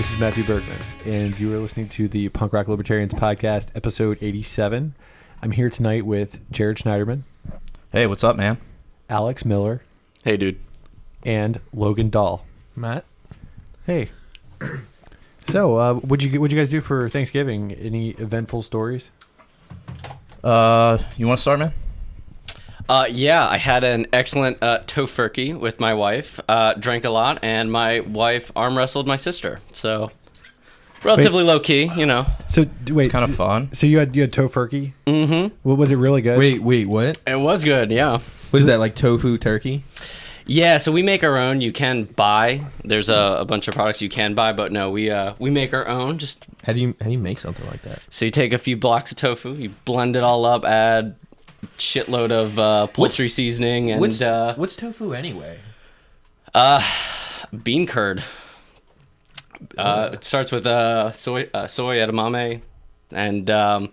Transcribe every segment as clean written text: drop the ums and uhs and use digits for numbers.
This is Matthew Bergman, and you are listening to the Punk Rock Libertarians podcast, episode 87. I'm here tonight with Jared Schneiderman. Hey, what's up, man? Alex Miller. Hey, dude. And Logan Dahl. Matt. Hey. So, what'd you guys do for Thanksgiving? Any eventful stories? You want to start, man? Yeah, I had an excellent tofurkey with my wife. Drank a lot, and my wife arm wrestled my sister. So, relatively low key, you know. So, wait, It's kind of fun. So you had tofurkey? Mm-hmm. Well, was it really good? Wait, what? It was good, yeah. What is that, like tofu turkey? Yeah, so we make our own. You can buy. There's a bunch of products you can buy, but no, we make our own. Just How do you make something like that? so you take a few blocks of tofu, you blend it all up, add shitload of poultry seasoning, and What's tofu anyway? bean curd. It starts with soy edamame, and I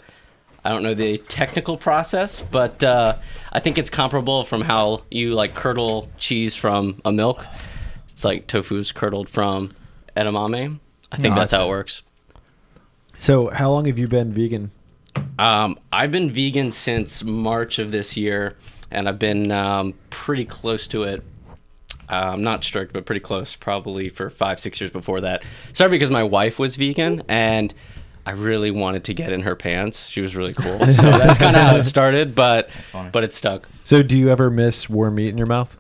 don't know the technical process, but I think it's comparable from how you like curdle cheese from a milk. It's like tofu's curdled from edamame. I think that's how it works. So, how long have you been vegan? I've been vegan since March of this year, and I've been pretty close to it. Not strict, but pretty close, probably for 5-6 years before that. Started because my wife was vegan, and I really wanted to get in her pants. She was really cool. So that's kind of how it started, but it stuck. So, do you ever miss warm meat in your mouth?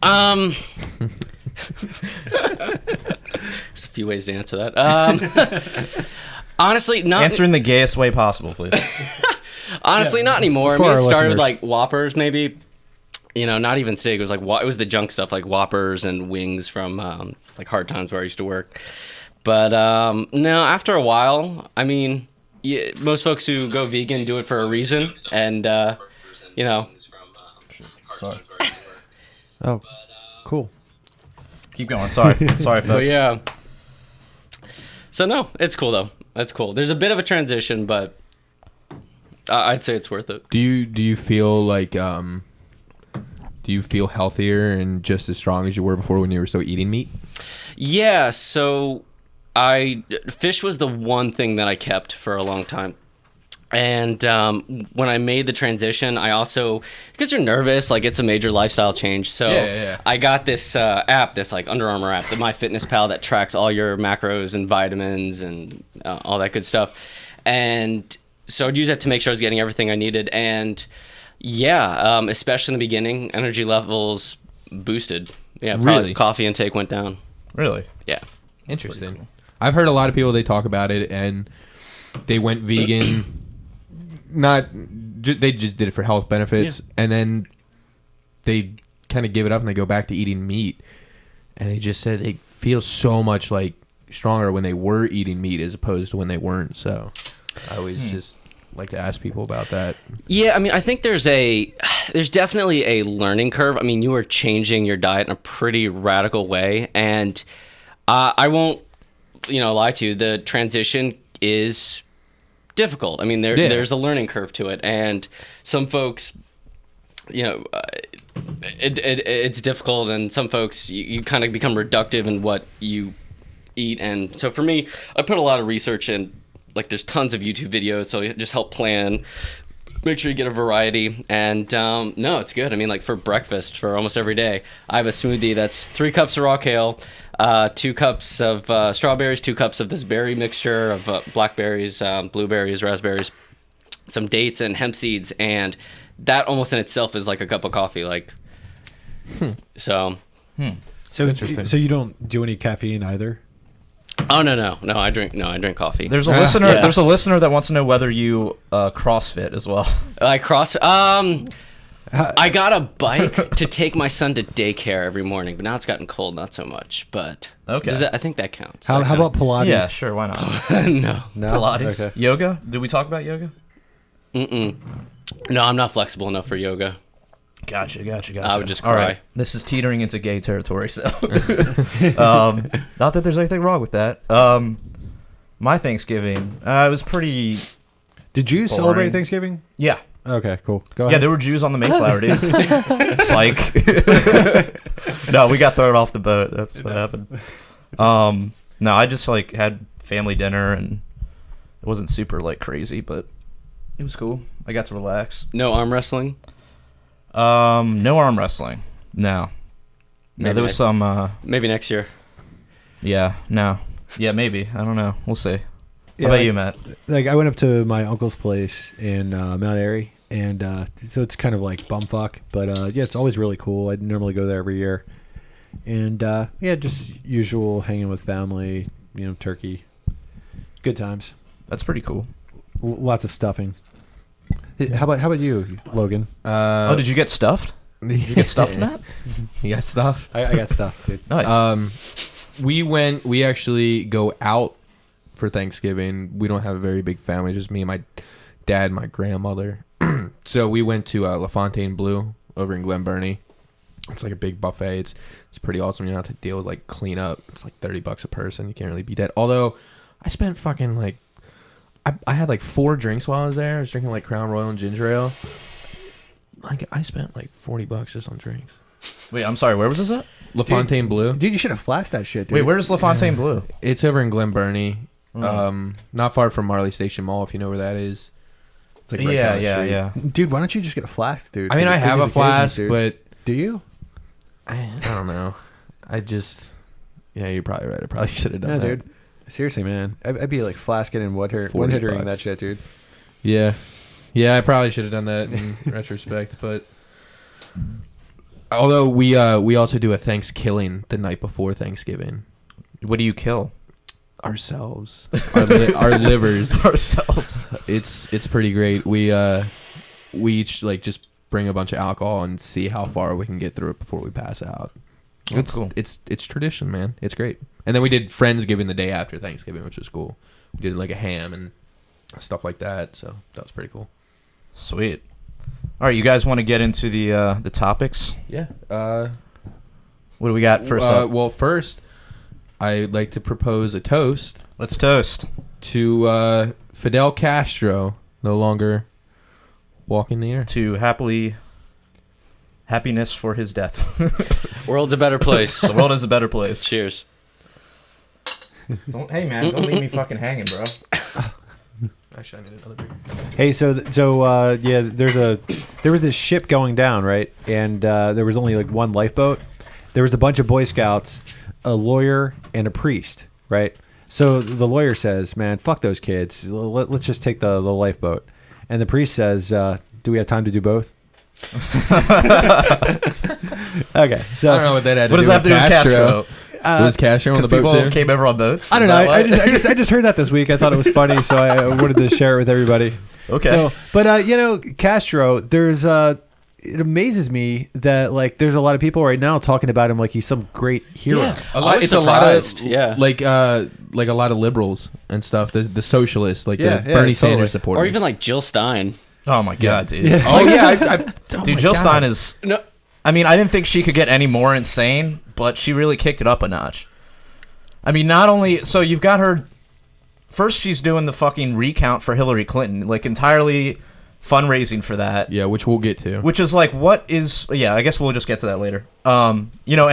There's a few ways to answer that. Honestly, not Answer in the gayest way possible, please. honestly, not anymore. I For mean, our it started with listeners. like Whoppers, maybe. You know, not even steak. It was like it was the junk stuff, like Whoppers and wings from like Hard Times where I used to work. But no, after a while, I mean, most folks who go vegan do it for a reason, and you know. Sorry. Oh, cool. Keep going. Sorry, folks. But yeah. So no, it's cool though. That's cool. There's a bit of a transition, but I'd say it's worth it. Do you feel like do you feel healthier and just as strong as you were before when you were still eating meat? Yeah. So fish was the one thing that I kept for a long time. And when I made the transition, I also, because you're nervous, like it's a major lifestyle change. So Yeah. I got this app, this like Under Armour app, the MyFitnessPal, that tracks all your macros and vitamins and all that good stuff. And so I'd use that to make sure I was getting everything I needed. And yeah, especially in the beginning, energy levels boosted. Yeah, probably Really? coffee intake went down. Really? Yeah. Interesting. Cool. I've heard a lot of people, they talk about it and they went vegan. They just did it for health benefits, and then they kind of give it up and they go back to eating meat. And they just said they feel so much like stronger when they were eating meat as opposed to when they weren't. So I always just like to ask people about that. Yeah, I mean, I think there's definitely a learning curve. I mean, you are changing your diet in a pretty radical way, and I won't, lie to you. The transition is difficult. I mean, there's a learning curve to it, and some folks, it's difficult, and some folks you kind of become reductive in what you eat. And so for me, I put a lot of research in. Like, there's tons of YouTube videos, so just help plan. Make sure you get a variety, and no, it's good. I mean, like for breakfast, for almost every day, I have a smoothie that's 3 cups of raw kale, 2 cups of strawberries, 2 cups of this berry mixture of blackberries, blueberries, raspberries, some dates, and hemp seeds, and that almost in itself is like a cup of coffee. Like, so. So interesting. So you don't do any caffeine either? Oh no! I drink coffee. There's a listener. Yeah. There's a listener that wants to know whether you CrossFit as well. I I got a bike to take my son to daycare every morning, but now it's gotten cold, not so much. But Okay. I think that counts. How about Pilates? Yeah, sure. Why not? No. Pilates, Okay. yoga. Did we talk about yoga? No, I'm not flexible enough for yoga. Gotcha. I would just All cry. right. This is teetering into gay territory, so not that there's anything wrong with that. My Thanksgiving, it was pretty. Did you celebrate Thanksgiving? Yeah. Okay, cool. Go ahead. Yeah, there were Jews on the Mayflower, dude. Psych. No, we got thrown off the boat. That's what happened. No, I just like had family dinner, and it wasn't super like crazy, but it was cool. I got to relax. No arm wrestling. No arm wrestling. No. No, there was some. Maybe next year. Yeah. No. Yeah, maybe. I don't know. We'll see. Yeah, How about like, you, Matt? Like I went up to my uncle's place in Mount Airy, and so it's kind of like bumfuck, but yeah, it's always really cool. I normally go there every year, and yeah, just usual hanging with family, turkey, good times. That's pretty cool. Lots of stuffing. How about you, Logan? Did you get stuffed? Did you get stuffed, Matt? You got stuffed? I got stuffed, dude. Nice. We actually go out for Thanksgiving. We don't have a very big family, just me and my dad and my grandmother. So we went to La Fontaine Bleu over in Glen Burnie. It's like a big buffet. It's pretty awesome. You don't have to deal with like clean up. It's like $30 a person. You can't really beat that. Although I spent fucking like I had like 4 drinks while I was there. I was drinking like Crown Royal and ginger ale. Like I spent like $40 just on drinks. Wait, I'm sorry. Where was this at? La Fontaine Bleu. Dude, you should have flashed that shit, dude. Wait, where's La Fontaine Bleu? It's over in Glen Burnie. Not far from Marley Station Mall, if you know where that is. It's like right down the street. Yeah. Dude, why don't you just get a flask, dude? I mean, For I have these a flask, occasions, dude. but Do you? I don't know. Yeah, you're probably right. I probably should have done Yeah, that. dude. Seriously, man. I'd be like flasking and one-hittering $40. that shit, dude. Yeah, I probably should have done that in retrospect. But although we also do a Thanksgiving the night before Thanksgiving. What do you kill? Ourselves, our livers, Ourselves. It's pretty great. We each like just bring a bunch of alcohol and see how far we can get through it before we pass out. That's cool. It's tradition, man. It's great. And then we did Friendsgiving the day after Thanksgiving, which was cool. We did like a ham and stuff like that, so that was pretty cool. Sweet. All right, you guys want to get into the topics? Yeah. What do we got first up? Well, first, I'd like to propose a toast Let's toast. to Fidel Castro, no longer walking the air. To happiness for his death. World's a better place. The world is a better place. Cheers. Hey man, don't leave me fucking hanging, bro. Actually, I need another beer. Hey, yeah, there was this ship going down, right? And there was only like one lifeboat. There was a bunch of Boy Scouts, a lawyer, and a priest, right? So the lawyer says, "Man, fuck those kids. Let's just take the lifeboat." And the priest says, "Do we have time to do both?" Okay, so I don't know what that had to What does do that have to do with Castro? Was Castro on the Because boat people too? came over on boats? I don't Is know. that why? I just heard that this week. I thought it was funny, so I wanted to share it with everybody. Okay. So, but Castro, there's it amazes me that like there's a lot of people right now talking about him like he's some great hero. Yeah. It's a lot of like a lot of liberals and stuff. The socialists, like the Bernie Sanders supporters, Or even like Jill Stein. Oh my god, dude. Yeah. oh yeah, Dude, Jill Stein is. No. I mean, I didn't think she could get any more insane, but she really kicked it up a notch. I mean, not only so you've got her. First, she's doing the fucking recount for Hillary Clinton, like entirely fundraising for that. yeah, which we'll get to. Which is like, what is? Yeah, I guess we'll just get to that later. And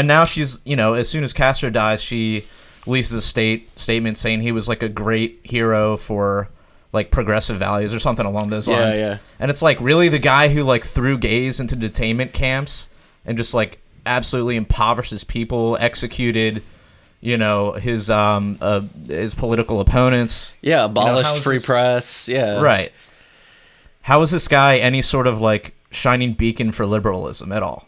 now she's, as soon as Castro dies, she releases a statement saying he was like a great hero for like progressive values or something along those lines. Yeah. And it's like, really, the guy who like threw gays into detainment camps and just like absolutely impoverishes people, executed, his political opponents. Yeah, abolished how is free this- press. Yeah. Right. How is this guy any sort of like shining beacon for liberalism at all?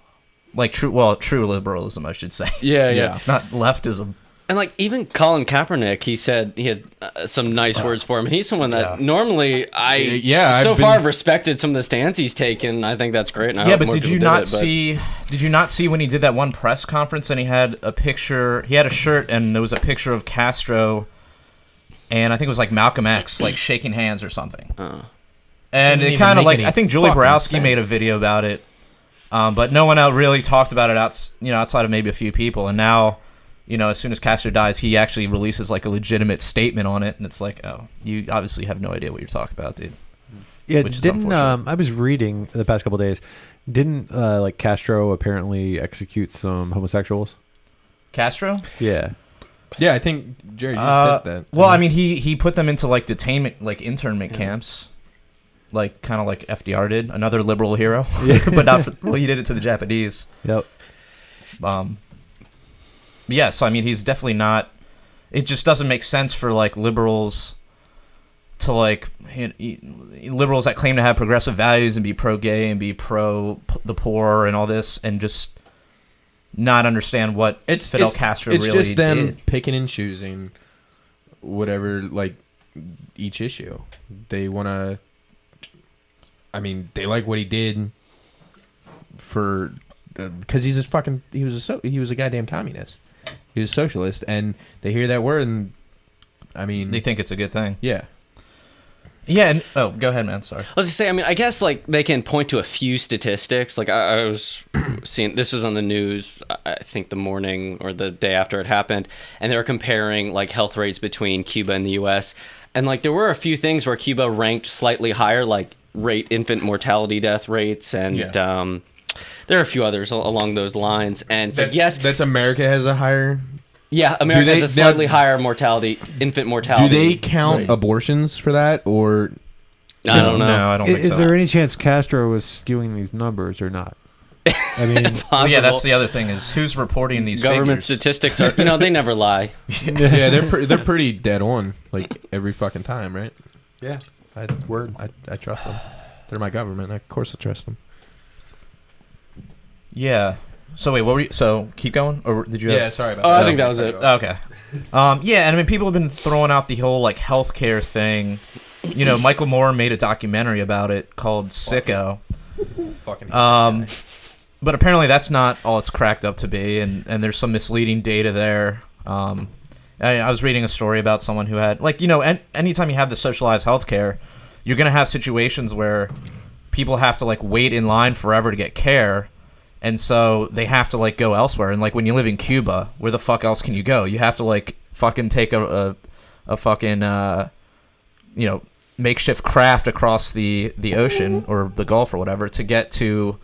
Like true liberalism, I should say. Yeah. Not leftism. And like even Colin Kaepernick, he said he had some nice words for him. And he's someone that normally I've respected some of the stands he's taken. I think that's great. And I hope But more did you people not see? Did you not see when he did that one press conference and he had a picture? He had a shirt and there was a picture of Castro, and I think it was like Malcolm X, like shaking hands or something. And Didn't it even kind of make like any I think Julie fucking Borowski sense. made a video about it, but no one else really talked about it outside of maybe a few people. And now, as soon as Castro dies, he actually releases like a legitimate statement on it, and it's like, oh, you obviously have no idea what you're talking about, dude. Yeah, Which is didn't unfortunate. I was reading the past couple days? Didn't like Castro apparently execute some homosexuals? Castro? Yeah. Yeah, I think Jerry just said that. Well, I mean, he put them into like detainment, like internment camps, like kind of like FDR did, another liberal hero, but not. Well, he did it to the Japanese. Yep. Yeah, so I mean, he's definitely not. It just doesn't make sense for like liberals to like liberals that claim to have progressive values and be pro-gay and be pro the poor and all this, and just not understand what Fidel Castro it's really just them did. picking and choosing whatever, like, each issue they want to. I mean, they like what he did for because he was a goddamn communist. He was a socialist, and they hear that word, and I mean, They think it's a good thing. yeah. Yeah, and go ahead, man. Sorry. I was just say, I mean, I guess like they can point to a few statistics. Like I was seeing, this was on the news, I think the morning or the day after it happened, and they were comparing like health rates between Cuba and the U.S. And like there were a few things where Cuba ranked slightly higher, like infant mortality death rates, and there are a few others along those lines. And so That's America has a higher. Yeah, America has a slightly higher infant mortality. Do they count abortions for that, or I don't know. No, I don't think so. Is there any chance Castro was skewing these numbers or not? I mean, Possible. Yeah, that's the other thing is who's reporting these government figures. statistics are, they never lie. yeah, they're pretty dead on, like every fucking time, right? yeah. I trust them. They're my government. Of course, I trust them. Yeah. So wait, what were you? So keep going, or did you? Yeah, sorry about Oh, that. I think that was it. Okay. Yeah, and I mean, people have been throwing out the whole like healthcare thing. Michael Moore made a documentary about it called Sicko. Fucking But apparently that's not all it's cracked up to be, and there's some misleading data there. I was reading a story about someone who had anytime you have the socialized healthcare, you're gonna have situations where people have to like wait in line forever to get care. And so they have to like go elsewhere. And like when you live in Cuba, where the fuck else can you go? You have to like fucking take a fucking makeshift craft across the ocean or the Gulf or whatever to get to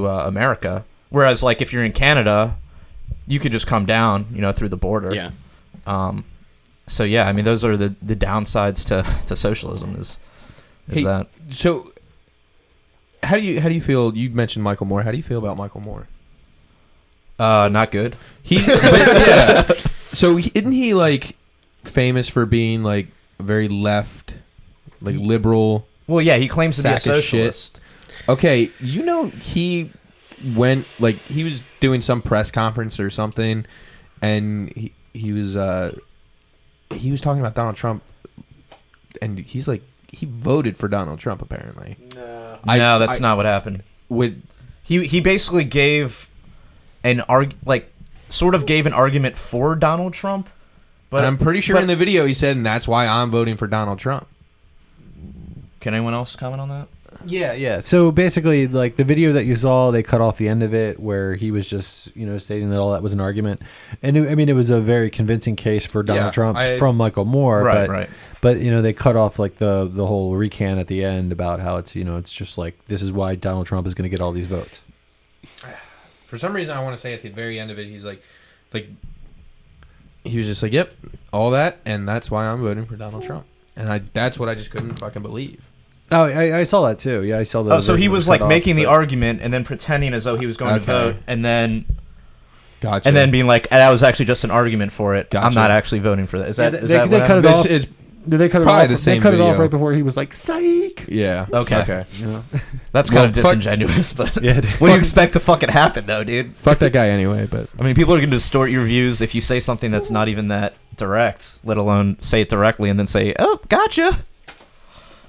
America. Whereas like if you're in Canada, you could just come down, through the border. Yeah. So yeah, I mean those are the downsides to socialism is that. So how do you feel? You mentioned Michael Moore. How do you feel about Michael Moore? Not good. Yeah. So isn't he like famous for being like very left, like liberal? Well, yeah, he claims to be a sack of shit? socialist. Okay, he went like he was doing some press conference or something, and he was talking about Donald Trump, and he's like he voted for Donald Trump apparently. No, that's not what happened. He basically gave an argument for Donald Trump, but I'm pretty sure in the video he said, and that's why I'm voting for Donald Trump. Can anyone else comment on that? Yeah. So basically, like the video that you saw, they cut off the end of it where he was just, stating that all that was an argument. And it was a very convincing case for Donald Trump from Michael Moore. Right. But they cut off like the whole recant at the end about how it's, it's just like this is why Donald Trump is going to get all these votes. For some reason, I want to say at the very end of it, he's like he was just like, "Yep, all that, and that's why I'm voting for Donald Trump." And that's what I just couldn't fucking believe. Oh, I saw that too. Yeah, I saw that. Oh, so he was like making the argument and then pretending as though he was going to vote, and then Gotcha. and then being like, "That was actually just an argument for it. Gotcha. I'm not actually voting for that." Is that? they cut it off. Did they cut it probably off? the same They cut it off video. right before he was like, "Psych." Yeah. Okay. Yeah. That's kind of disingenuous, but Yeah, what do you expect to fucking happen though, dude? Fuck that guy anyway. But I mean, people are going to distort your views if you say something that's not even that direct, let alone say it directly and then say, "Oh, gotcha."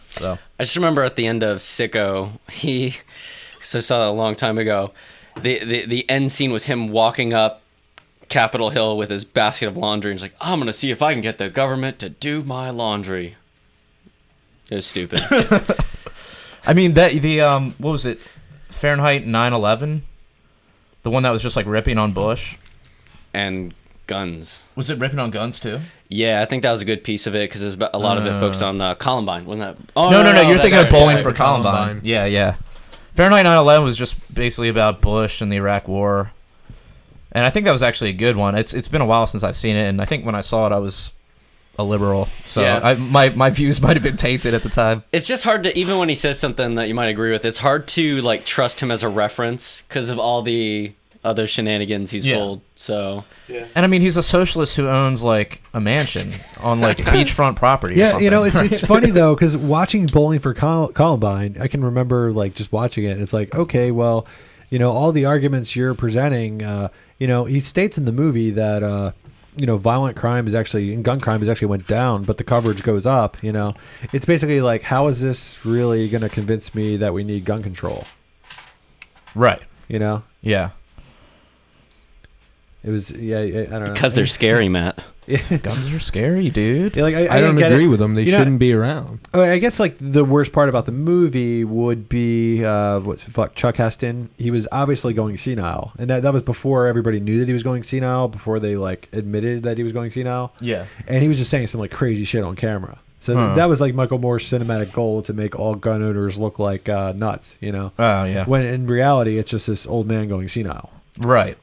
So I just remember at the end of Sicko, because I saw that a long time ago, the end scene was him walking up Capitol Hill with his basket of laundry, and he's like, "I'm gonna see if I can get the government to do my laundry." It was stupid. I mean that what was it? Fahrenheit 9/11? The one that was just like ripping on Bush? And guns. Was it ripping on guns too? Yeah, I think that was a good piece of it because there's a lot of it focused on Columbine, wasn't that? Oh, No, you're thinking of that's Bowling right. for Columbine. Yeah. Fahrenheit 9/11 was just basically about Bush and the Iraq War. And I think that was actually a good one. It's been a while since I've seen it, and I think when I saw it, I was a liberal, so Yeah. my views might have been tainted at the time. It's just hard to, even when he says something that you might agree with, it's hard to like trust him as a reference because of all the other shenanigans he's pulled. So And I mean, he's a socialist who owns like a mansion on like beachfront property. or Yeah, something. you know, it's funny though because watching Bowling for Columbine, I can remember like just watching it. And it's like, okay, well, you know, all the arguments you're presenting. You know, he states in the movie that you know, violent crime is actually and gun crime is actually went down, but the coverage goes up. You know, it's basically like, how is this really going to convince me that we need gun control? right? You know, Yeah, it was I don't know because they're scary, Matt. guns are scary, dude. Yeah, like, I don't get agree it. with them. They You know- shouldn't be around. I guess like the worst part about the movie would be Chuck Heston. He was obviously going senile, and that was before everybody knew that he was going senile. Before they like admitted that he was going senile, Yeah, and he was just saying some like crazy shit on camera. So Huh. that was like Michael Moore's cinematic goal to make all gun owners look like nuts. You know, oh yeah, when in reality it's just this old man going senile. right.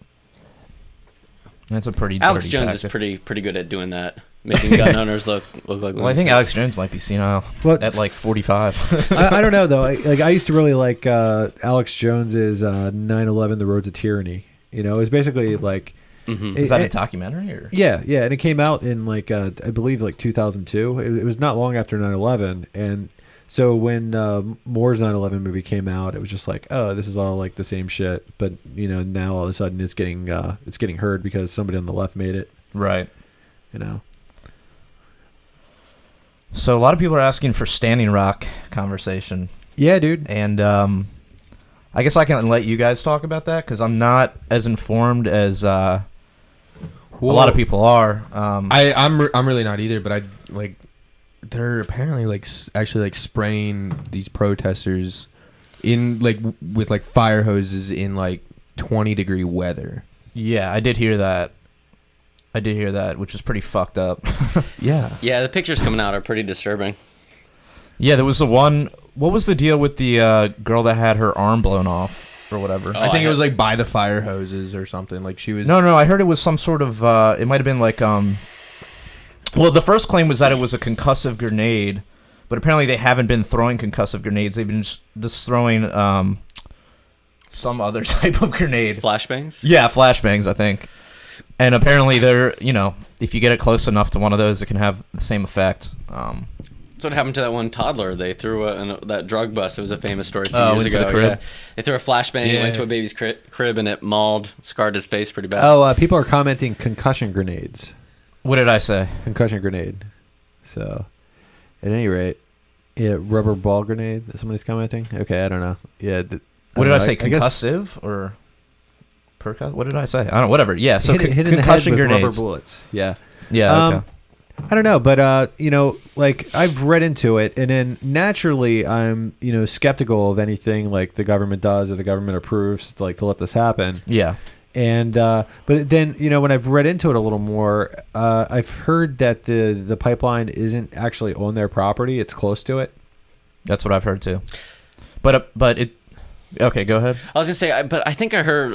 That's a pretty Alex dirty Jones tactic. is pretty good at doing that, making gun owners look like. Well, I think Alex Jones might be senile Well- at like 45. I don't know though. I used to really like Alex Jones's 9/11: The Road to Tyranny. You know, it's basically like. Is that a documentary or? Yeah, and it came out in like I believe like 2002. It was not long after 9/11, and so when Moore's 9/11 movie came out, it was just like, oh, this is all like the same shit. But you know, now all of a sudden it's getting heard because somebody on the left made it. Right. You know. So a lot of people are asking for Standing Rock conversation, Yeah, dude. and I guess I can let you guys talk about that because I'm not as informed as a lot of people are. I'm really not either, but I like they're apparently like actually like spraying these protesters in like with like fire hoses in like 20-degree weather. Yeah, I did hear that. Which is pretty fucked up. Yeah. Yeah, the pictures coming out are pretty disturbing. Yeah, there was the one. What was the deal with the girl that had her arm blown off or whatever? Oh, I think I it was like by the fire hoses or something. Like she was No, I heard it was some sort of. It might have been like. Well, the first claim was that it was a concussive grenade, but apparently they haven't been throwing concussive grenades. They've been just throwing some other type of grenade. Flashbangs? Yeah, flashbangs, I think. And apparently they're, if you get it close enough to one of those, it can have the same effect. That's what happened to that one toddler. They threw that drug bust. It was a famous story a few years into ago. the crib? Yeah. They threw a flashbang, Yeah. went to a baby's crib, and it mauled, scarred his face pretty bad. Oh, people are commenting concussion grenades. What did I say? Concussion grenade. So, at any rate, yeah, rubber ball grenade. Somebody's commenting. Okay, I don't know. Yeah. What did I don't know. say? I guess concussive or percussive? What did I say? I don't know. Whatever. Yeah. So hit in the head concussion with rubber grenades. bullets. Yeah. Yeah. Okay. I don't know, but like I've read into it, and then naturally I'm skeptical of anything like the government does or the government approves to let this happen. Yeah. And but then when I've read into it a little more, I've heard that the pipeline isn't actually on their property; it's close to it. That's what I've heard too. But it. Okay, go ahead. I was gonna say, but I think I heard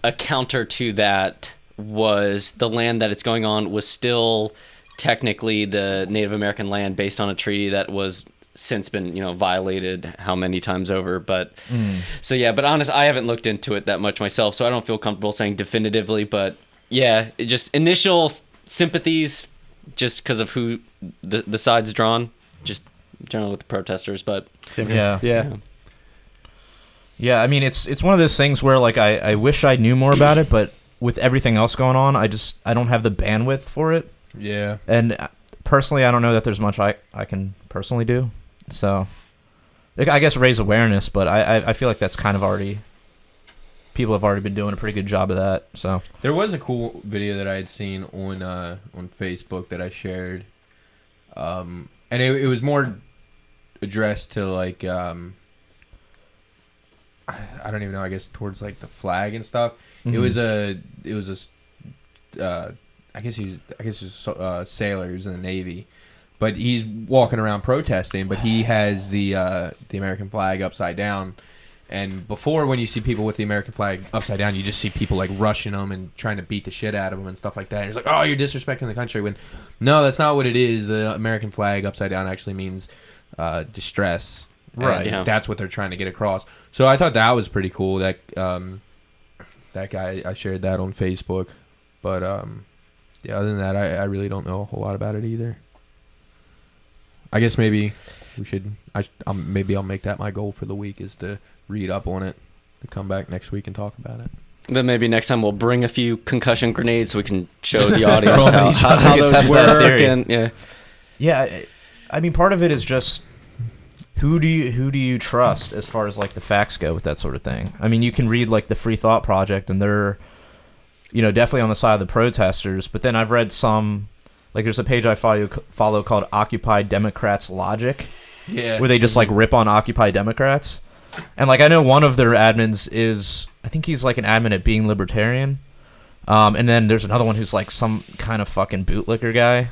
a counter to that was the land that it's going on was still technically the Native American land based on a treaty that was since been violated how many times over. But so yeah, but honest, I haven't looked into it that much myself, so I don't feel comfortable saying definitively. But yeah, it just initial sympathies, just because of who the side's drawn, just generally with the protesters. But Yeah. Yeah, I mean it's one of those things where like I wish I knew more about it, but with everything else going on, I don't have the bandwidth for it. Yeah. And personally, I don't know that there's much I can personally do. So I guess raise awareness, but I feel like that's kind of already people have already been doing a pretty good job of that. So There was a cool video that I had seen on Facebook that I shared, and it was more addressed to like I don't even know. I guess towards like the flag and stuff. Mhm. It was I guess he was a sailor. He was in the Navy, but he's walking around protesting. But he has the American flag upside down, And before, when you see people with the American flag upside down, you just see people like rushing them and trying to beat the shit out of them and stuff like that. And it's like, oh, you're disrespecting the country. When no, that's not what it is. The American flag upside down actually means distress. Right. And that's what they're trying to get across. So I thought that was pretty cool. That that guy, I shared that on Facebook. But yeah, other than that, I really don't know a whole lot about it either. I guess maybe we should. Maybe I'll make that my goal for the week is to read up on it, to come back next week and talk about it. Then maybe next time we'll bring a few concussion grenades so we can show the audience Throw 'em at each other. how You can those test that work. theory. And, yeah. Yeah, I mean, part of it is just who do you trust as far as like the facts go with that sort of thing. I mean, you can read like the Free Thought Project, and they're, you know, definitely on the side of the protesters. But then I've read some, like there's a page I follow called Occupy Democrats Logic, where they just like rip on Occupy Democrats. And like I know one of their admins is, I think he's like an admin at Being Libertarian. And then there's another one who's like some kind of fucking bootlicker guy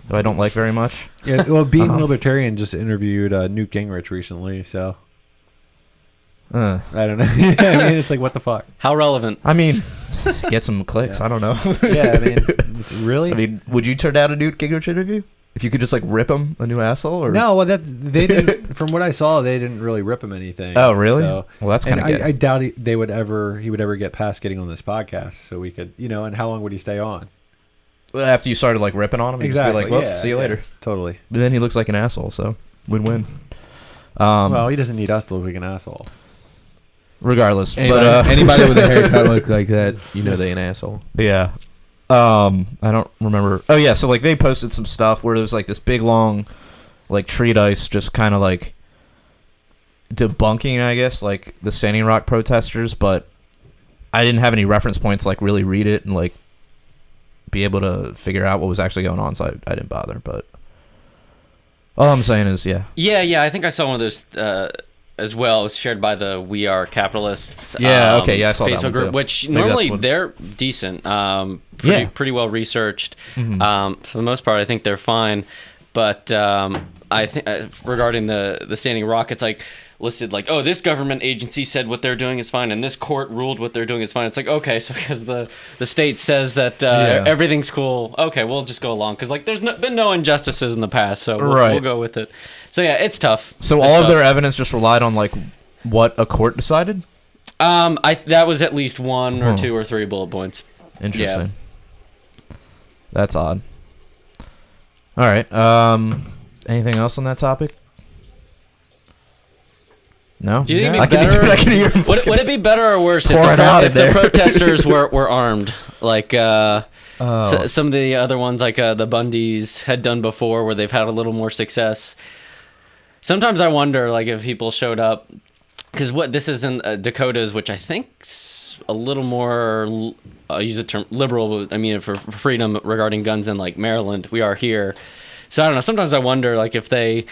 who I don't like very much. Yeah, well, Being Libertarian just interviewed Newt Gingrich recently, so I don't know. I mean, it's like, what the fuck? How relevant? I mean, get some clicks. I don't know. Yeah, I mean, it's really. I mean, would you turn down a Newt Gingrich interview if you could just like rip him a new asshole? Or No, well, they didn't. From what I saw, they didn't really rip him anything. Oh, really? So, Well, that's kind of good. I doubt he would ever get past getting on this podcast, so we could, and how long would he stay on? Well, after you started like ripping on him, Exactly. you'd just be like, well, yeah, see you later. Totally. But then he looks like an asshole, so win-win. Well, he doesn't need us to look like an asshole. Regardless, Anybody with a haircut look like that, they an asshole. yeah. I don't remember. Oh yeah, so like they posted some stuff where there was like this big long, like treatise, just kind of like debunking, I guess, like the Standing Rock protesters, but I didn't have any reference points to, like really read it and like be able to figure out what was actually going on, so I didn't bother. But all I'm saying is, yeah. Yeah. I think I saw one of those as well. It was shared by the We Are Capitalists. Yeah, okay, yeah, I saw that Facebook one group, too. which Maybe normally that's what- they're decent. Yeah. Pretty well researched. Mhm. For the most part, I think they're fine. But I think regarding the Standing Rock, it's like listed like, oh, this government agency said what they're doing is fine, and this court ruled what they're doing is fine. It's like, okay, so because the state says that everything's cool, okay, we'll just go along because like there's been no injustices in the past, so we'll go with it. So yeah, it's tough. So all of their evidence just relied on like what a court decided? That was at least one or two or three bullet points. Interesting. That's odd. All right. Anything else on that topic? No. Do you think I it'd be better? I can hear him Would it be better or worse if pouring out the in there. protesters were armed, like some of the other ones, like the Bundys had done before, where they've had a little more success? Sometimes I wonder, like, if people showed up, because what this is in Dakotas, which I think's a little more, I'll use the term liberal, I mean, for freedom regarding guns than like Maryland. We are here, so I don't know. Sometimes I wonder, like, if they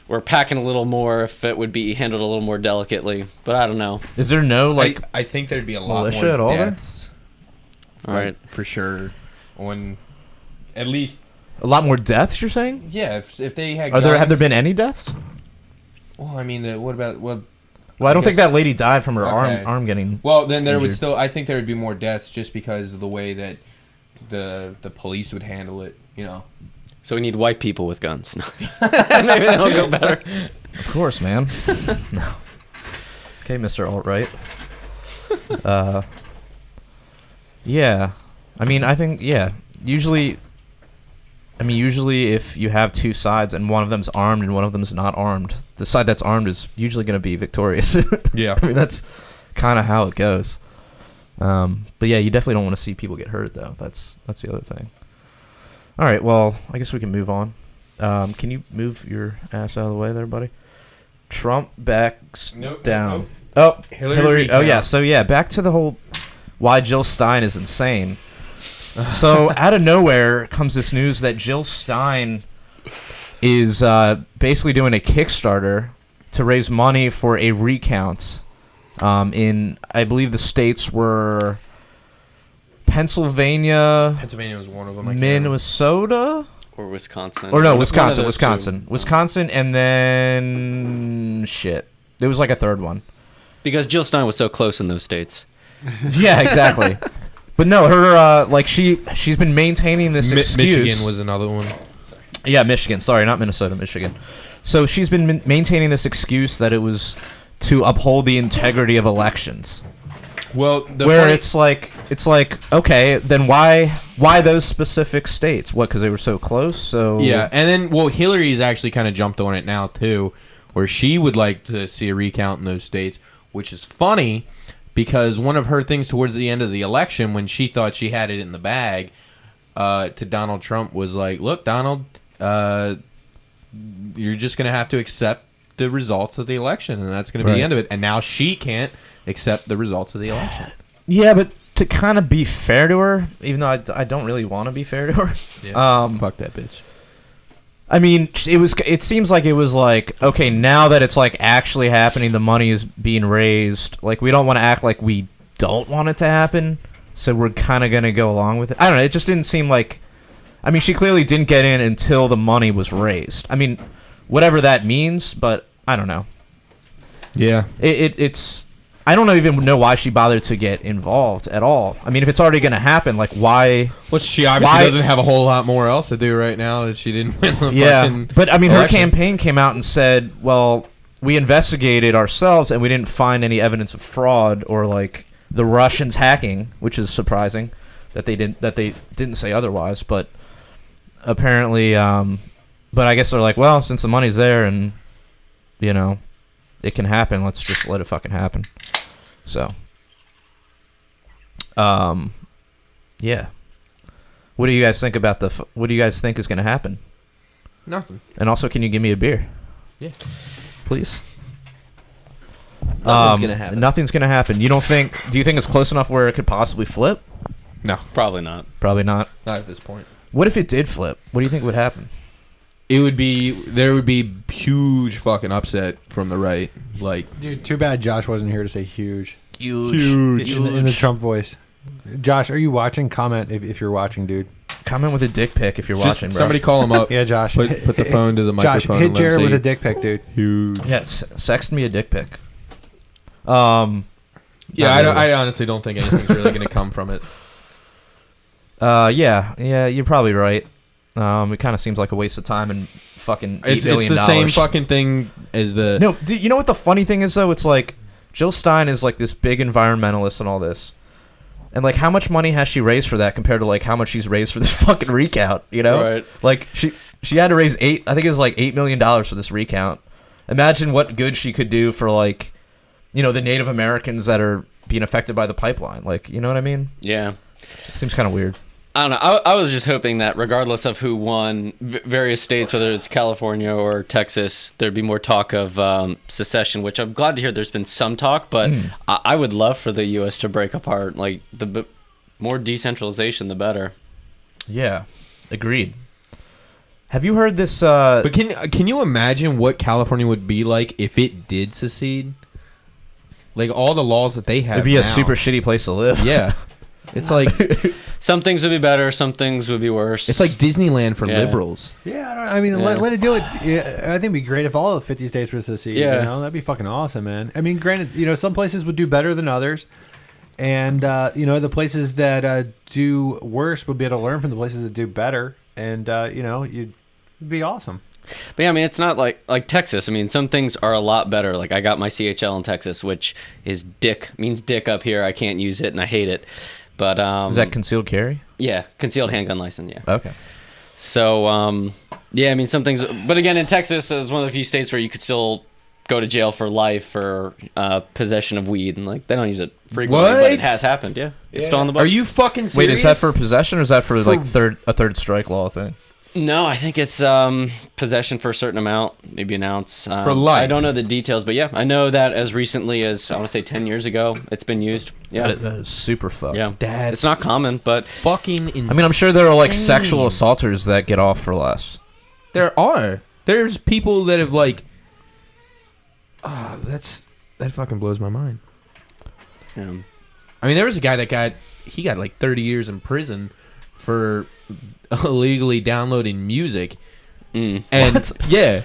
were packing a little more, if it would be handled a little more delicately. But I don't know. Is there no like? I think there'd be a lot militia more at all there? deaths. All right. For sure. On at least, A lot more deaths, you're saying? yeah. If they had, Have there guns- been any deaths? Well, I mean, what about what? Well, I don't think guess- that lady died from her Okay. arm getting. Well, then there would injured. still. I think there would be more deaths just because of the way that the police would handle it. So we need white people with guns. Maybe that'll go better. Of course, man. No. Okay, Mr. Alt-Right. Yeah. I mean, I think, yeah. Usually if you have two sides and one of them's armed and one of them's not armed, the side that's armed is usually going to be victorious. Yeah. I mean, that's kind of how it goes. But yeah, you definitely don't want to see people get hurt, though. That's the other thing. All right, well, I guess we can move on. Can you move your ass out of the way there, buddy? Trump backs down. Oh, Hillary. Oh, yeah. So, yeah, back to the whole why Jill Stein is insane. So, out of nowhere comes this news that Jill Stein is basically doing a Kickstarter to raise money for a recount in, I believe the states were Pennsylvania was one of them. Minnesota? Or Wisconsin. Or no, One of Wisconsin, those Wisconsin. two. Wisconsin, and then shit. There was like a third one. Because Jill Stein was so close in those states. Yeah, exactly. But no, her like she's been maintaining this excuse. Michigan was another one. Yeah, Michigan. Sorry, not Minnesota, Michigan. So she's been maintaining this excuse that it was to uphold the integrity of elections. Well, it's like okay, then why those specific states? What? Because they were so close. So yeah, and then Hillary's actually kind of jumped on it now too, where she would like to see a recount in those states, which is funny because one of her things towards the end of the election, when she thought she had it in the bag, to Donald Trump was like, "Look, Donald, you're just gonna have to accept the results of the election, and that's gonna be the end of it." And now she can't accept the results of the election. Yeah, but to kind of be fair to her, even though I don't really want to be fair to her. Yeah. Fuck that bitch. I mean, it seems like it was like, okay, now that it's like actually happening, the money is being raised. Like, we don't want to act like we don't want it to happen, so we're kind of going to go along with it. I don't know. It just didn't seem like, I mean, she clearly didn't get in until the money was raised. I mean, whatever that means, but I don't know. Yeah. It's I don't even know why she bothered to get involved at all. I mean, if it's already going to happen, like, why? Well, she obviously doesn't have a whole lot more else to do right now that she didn't win the fucking but I mean, election. her campaign came out and said, well, we investigated ourselves and we didn't find any evidence of fraud or, like, the Russians hacking, which is surprising that they didn't say otherwise. But apparently, but I guess they're like, well, since the money's there and, you know, it can happen, let's just let it fucking happen. So, yeah. What do you guys think about what do you guys think is going to happen? Nothing. And also, can you give me a beer? Yeah. Please. Nothing's gonna happen. Nothing's going to happen. Do you think it's close enough where it could possibly flip? No. Probably not. Probably not. Not at this point. What if it did flip? What do you think would happen? There would be huge fucking upset from the right. Like, Dude, too bad Josh wasn't here to say huge. Huge. In the Trump voice. Josh, are you watching? Comment if you're watching, dude. Comment with a dick pic if you're just watching, bro. somebody call him up. Yeah, Josh. Put the phone to the Josh, microphone. hit and let him Jared say with a dick pic, dude. huge. Yes, sext me a dick pic. Yeah, I honestly don't think anything's really going to come from it. Yeah, you're probably right. It kind of seems like a waste of time and fucking $8 billion. It's the same fucking thing as the... No, you know what the funny thing is, though? It's like, Jill Stein is like this big environmentalist and all this. And like, how much money has she raised for that compared to like how much she's raised for this fucking recount, you know? Right. Like, she had to raise I think it was like $8 million for this recount. Imagine what good she could do for, like, you know, the Native Americans that are being affected by the pipeline. Like, you know what I mean? Yeah. It seems kind of weird. I don't know. I was just hoping that regardless of who won, various states, whether it's California or Texas, there'd be more talk of secession, which I'm glad to hear there's been some talk, but I would love for the U.S. to break apart. Like, the more decentralization, the better. Yeah, agreed. Have you heard this? But can you imagine what California would be like if it did secede? Like, all the laws that they have It'd be a now. super shitty place to live. Yeah. It's like... Some things would be better, some things would be worse. It's like Disneyland for Yeah. liberals. Yeah, I mean, let it do it. Yeah, I think it'd be great if all of 50 states were to secede. Yeah. You know? That'd be fucking awesome, man. I mean, granted, you know, some places would do better than others. And, you know, the places that do worse would be able to learn from the places that do better. And, you know, it'd be awesome. But yeah, I mean, it's not like Texas. I mean, some things are a lot better. Like, I got my CHL in Texas, which is means dick up here. I can't use it and I hate it. But Is that concealed carry? Yeah, concealed handgun license. Yeah. Okay. So yeah, I mean, some things. But again, in Texas, is one of the few states where you could still go to jail for life for possession of weed, and like they don't use it frequently, but it has happened. Yeah, it's still on the book. Are you fucking serious? Wait, is that for possession or is that for like a third strike law thing? No, I think it's possession for a certain amount, maybe an ounce. For life. I don't know the details, but yeah, I know that as recently as, I want to say 10 years ago, it's been used. Yeah. That is super fucked. Yeah. That's it's not common, but fucking insane. I mean, I'm sure there are like sexual assaulters that get off for less. There are. There's people that have like... that fucking blows my mind. yeah. I mean, there was a guy that got like 30 years in prison for illegally downloading music. Mm. And yeah.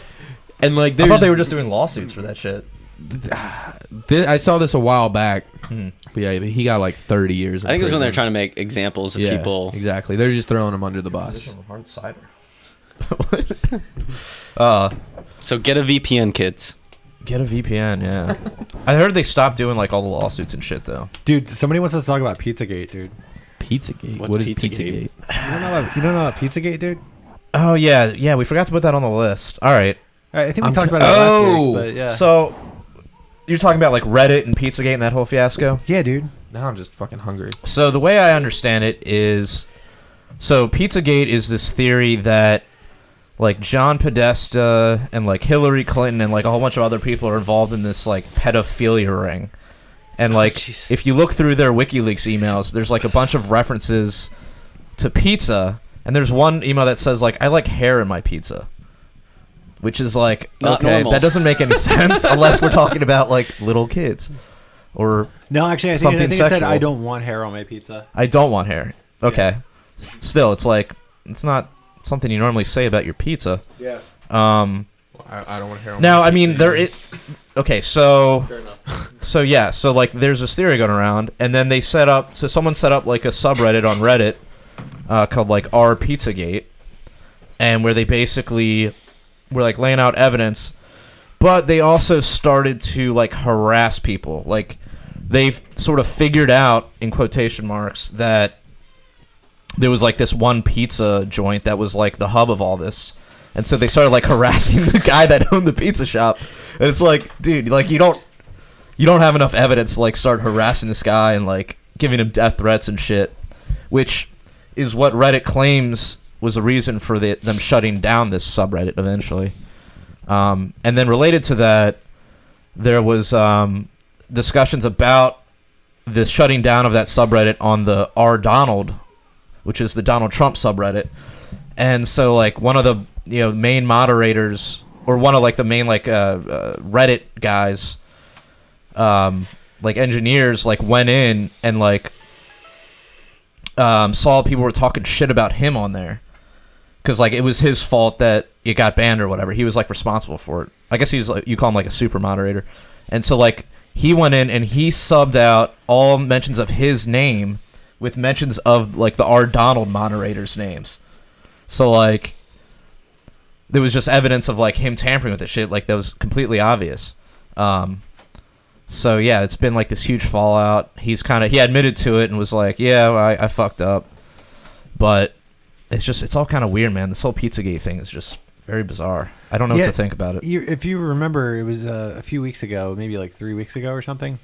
And like I there's thought they were just doing lawsuits for that shit. I saw this a while back. Hmm. But yeah, he got like 30 years. I think it was when they're trying to make examples of people. Exactly. They're just throwing him under the bus. Hard cider. So get a VPN, kids. Get a VPN, yeah. I heard they stopped doing like all the lawsuits and shit though. Dude, somebody wants us to talk about Pizzagate, dude. Pizzagate. What's What is Pizzagate? Pizzagate? You don't know about Pizzagate, dude? Oh yeah, we forgot to put that on the list. All right. I think we talked about it last week, but yeah. So you're talking about like Reddit and Pizzagate and that whole fiasco? Yeah, dude. Now I'm just fucking hungry. So the way I understand it is, so Pizzagate is this theory that like John Podesta and like Hillary Clinton and like a whole bunch of other people are involved in this like pedophilia ring. And like if you look through their WikiLeaks emails, there's like a bunch of references to pizza, and there's one email that says like I like hair in my pizza. Which is like, Not okay, normal. that doesn't make any sense unless we're talking about like little kids. Or No, actually, I Something think it said sexual. I don't want hair on my pizza. I don't want hair. Okay. Still, it's like, it's not something you normally say about your pizza. Yeah. I don't want to hear. Now, I mean, okay, so like there's this theory going around, and then someone set up like a subreddit on Reddit called like R Pizzagate, and where they basically were like laying out evidence, but they also started to like harass people. Like they've sort of figured out, in quotation marks, that there was like this one pizza joint that was like the hub of all this. And so they started like harassing the guy that owned the pizza shop. And it's like, dude, like you don't have enough evidence to like start harassing this guy and like giving him death threats and shit, which is what Reddit claims was a reason for them shutting down this subreddit eventually. And then related to that, there was discussions about the shutting down of that subreddit on the R Donald, which is the Donald Trump subreddit. And so like one of the main moderators, or one of like the main like Reddit guys, like engineers, like went in and like saw people were talking shit about him on there, because like it was his fault that it got banned or whatever. He was like responsible for it. I guess he's like, you call him like a super moderator. And so like he went in and he subbed out all mentions of his name with mentions of like the R Donald moderators' names. So like there was just evidence of like him tampering with this shit, like that was completely obvious. So yeah, it's been like this huge fallout. He admitted to it and was like, yeah, I fucked up. But it's all kind of weird, man. This whole Pizzagate thing is just very bizarre. I don't know what to think about it. If you remember, it was a few weeks ago, maybe like 3 weeks ago or something.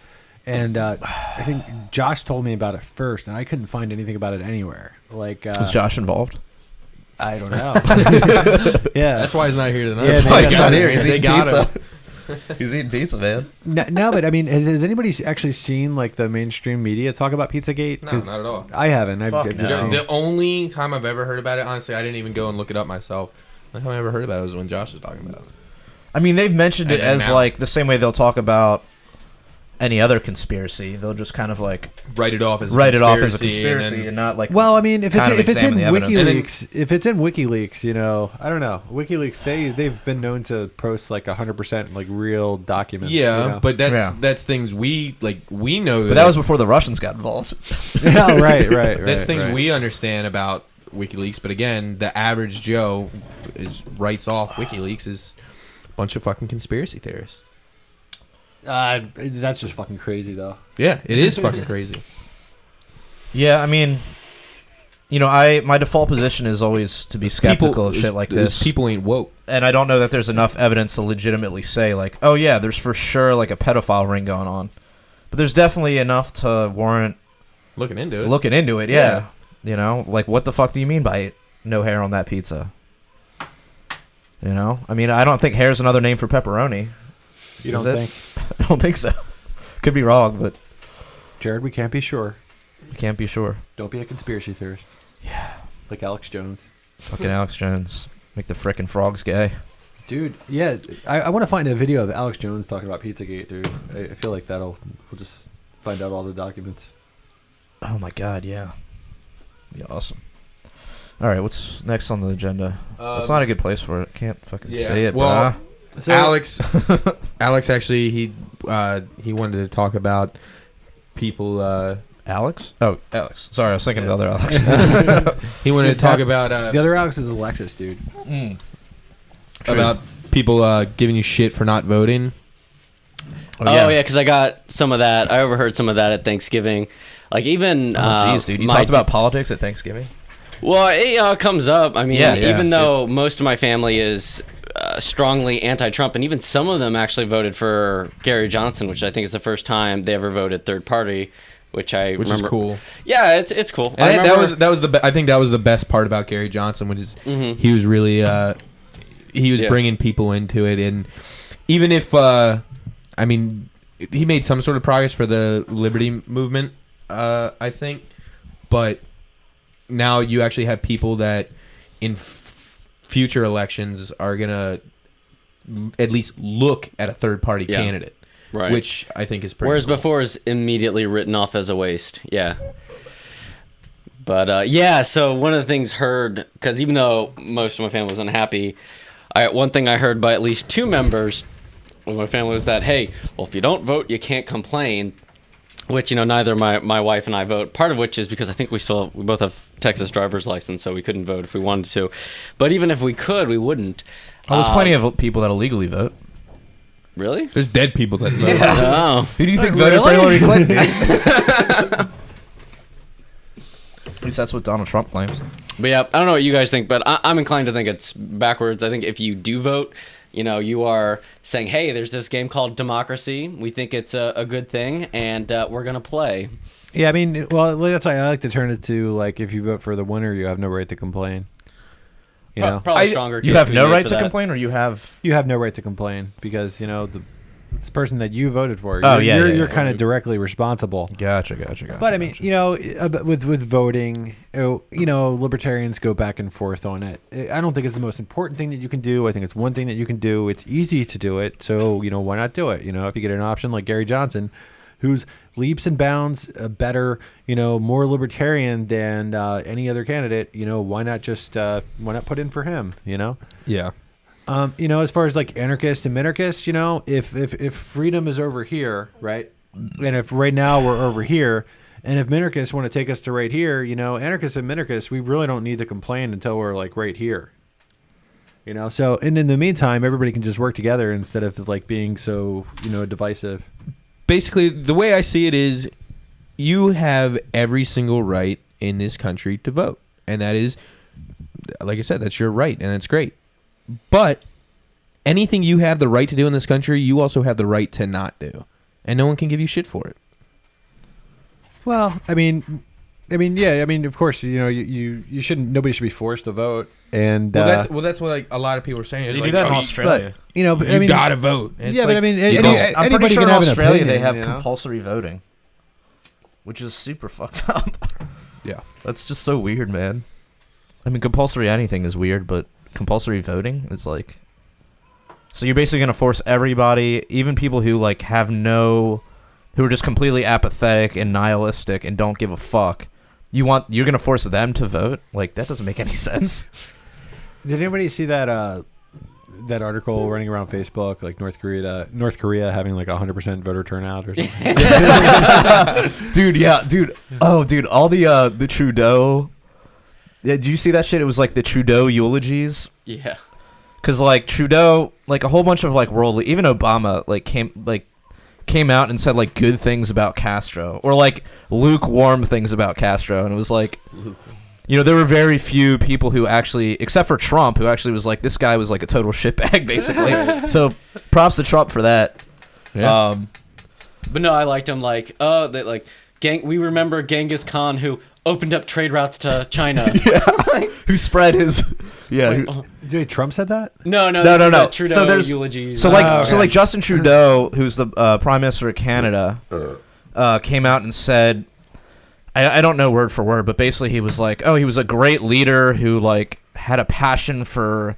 And I think Josh told me about it first, and I couldn't find anything about it anywhere. Like, Was Josh involved? I don't know. Yeah, That's why he's not here tonight. Yeah, That's maybe why that's he's not not here. it. They got him. He's eating pizza, man. no, but I mean, has anybody actually seen like the mainstream media talk about Pizzagate? No, not at all. I haven't. Fuck I've no. just seen. The only time I've ever heard about it, honestly, I didn't even go and look it up myself. The only time I ever heard about it was when Josh was talking about it. I mean, they've mentioned it And as now- like the same way they'll talk about any other conspiracy. They'll just kind of like Write it off as a conspiracy and not like. Well, I mean, if kind of it's in examine the evidence. WikiLeaks, if it's in WikiLeaks, I don't know. WikiLeaks, they've been known to post like 100% like real documents. Yeah, but Yeah. that's things we know. But that was before the Russians got involved. yeah, right. That's things right. we understand about WikiLeaks. But again, the average Joe writes off WikiLeaks as a bunch of fucking conspiracy theorists. That's just fucking crazy, though. Yeah, it is fucking crazy. Yeah, I mean, my default position is always to be skeptical of shit like this. People ain't woke. And I don't know that there's enough evidence to legitimately say like, oh yeah, there's for sure like a pedophile ring going on. But there's definitely enough to warrant Looking into it. Yeah. Like what the fuck do you mean by no hair on that pizza? I mean, I don't think hair's another name for pepperoni. You don't think? I don't think so. Could be wrong, but Jared, we can't be sure. I can't be sure. Don't be a conspiracy theorist. Yeah. Like Alex Jones. Fucking Alex Jones. Make the frickin' frogs gay. Dude, yeah, I want to find a video of Alex Jones talking about Pizzagate, dude. I feel like we'll just find out all the documents. Oh my god, yeah. Be awesome. All right, what's next on the agenda? It's not a good place for it. Can't fucking say it, Well, bruh. So, Alex actually he wanted to talk about people. Alex? Oh, Alex. Sorry, I was thinking of the other Alex. He wanted to talk about the other Alex is Alexis, dude. About people giving you shit for not voting. Oh yeah, because I got some of that. I overheard some of that at Thanksgiving. Like even jeez, dude, you talked about politics at Thanksgiving. Well, it comes up. I mean, Yeah, even though most of my family is strongly anti-Trump, and even some of them actually voted for Gary Johnson, which I think is the first time they ever voted third party. Which remember. Is cool. Yeah, it's cool. And that was I think that was the best part about Gary Johnson, which is he was really he was bringing people into it, and even if I mean he made some sort of progress for the liberty movement, I think, but now you actually have people that in future elections are gonna at least look at a third party candidate. Right. Which I think is pretty Whereas cool. before is immediately written off as a waste. Yeah. But so one of the things heard, because even though most of my family was unhappy, one thing I heard by at least two members of my family was that, hey, well, if you don't vote, you can't complain. Which, neither my wife and I vote. Part of which is because I think we both have Texas driver's license, so we couldn't vote if we wanted to. But even if we could, we wouldn't. Oh, there's plenty of people that illegally vote. Really? There's dead people that vote. Oh. Who do you think voted for Hillary Clinton? At least that's what Donald Trump claims. But yeah, I don't know what you guys think, but I'm inclined to think it's backwards. I think if you do vote, you are saying, hey, there's this game called democracy. We think it's a good thing, and we're going to play. Yeah, I mean, well, that's why I like to turn it to, like, if you vote for the winner, you have no right to complain. Probably stronger. You have no right to complain, or you have no right to complain because it's the person that you voted for. Oh, you're kind of directly responsible. Gotcha. But I mean, with voting, libertarians go back and forth on it. I don't think it's the most important thing that you can do. I think it's one thing that you can do. It's easy to do it, so why not do it? If you get an option like Gary Johnson, who's leaps and bounds better, more libertarian than any other candidate, why not put in for him, Yeah. As far as like anarchist and minarchist, if freedom is over here, right? And if right now we're over here, and if minarchists want to take us to right here, anarchists and minarchists, we really don't need to complain until we're like right here. So, and in the meantime, everybody can just work together instead of like being so, divisive. Basically, the way I see it is you have every single right in this country to vote. And that is, like I said, that's your right, and that's great. But anything you have the right to do in this country, you also have the right to not do. And no one can give you shit for it. Well, I mean, of course, you shouldn't. Nobody should be forced to vote. And that's what like a lot of people are saying. They do that in Australia. But, you gotta vote. And yeah, but I mean, I'm pretty sure in can have an Australia opinion, they have compulsory voting, which is super fucked up. Yeah, that's just so weird, man. I mean, compulsory anything is weird, but compulsory voting is like. So you're basically gonna force everybody, even people who like who are just completely apathetic and nihilistic and don't give a fuck. You're gonna force them to vote? Like that doesn't make any sense. Did anybody see that that article running around Facebook, like North Korea having like 100% voter turnout or something? dude. Oh, dude, all the Trudeau. Yeah, did you see that shit? It was like the Trudeau eulogies. Yeah. Cause like Trudeau, like a whole bunch of like worldly, even Obama came out and said like good things about Castro or like lukewarm things about Castro, and it was like. There were very few people who actually, except for Trump, who actually was like, this guy was like a total shitbag, basically. So, props to Trump for that. Yeah. But no, I liked him. Like, we remember Genghis Khan, who opened up trade routes to China. Who spread his. Yeah. Wait, Trump said that? No. Trudeau so there's eulogies. So like Justin Trudeau, who's the Prime Minister of Canada, came out and said. I don't know word for word, but basically he was like, he was a great leader who like had a passion for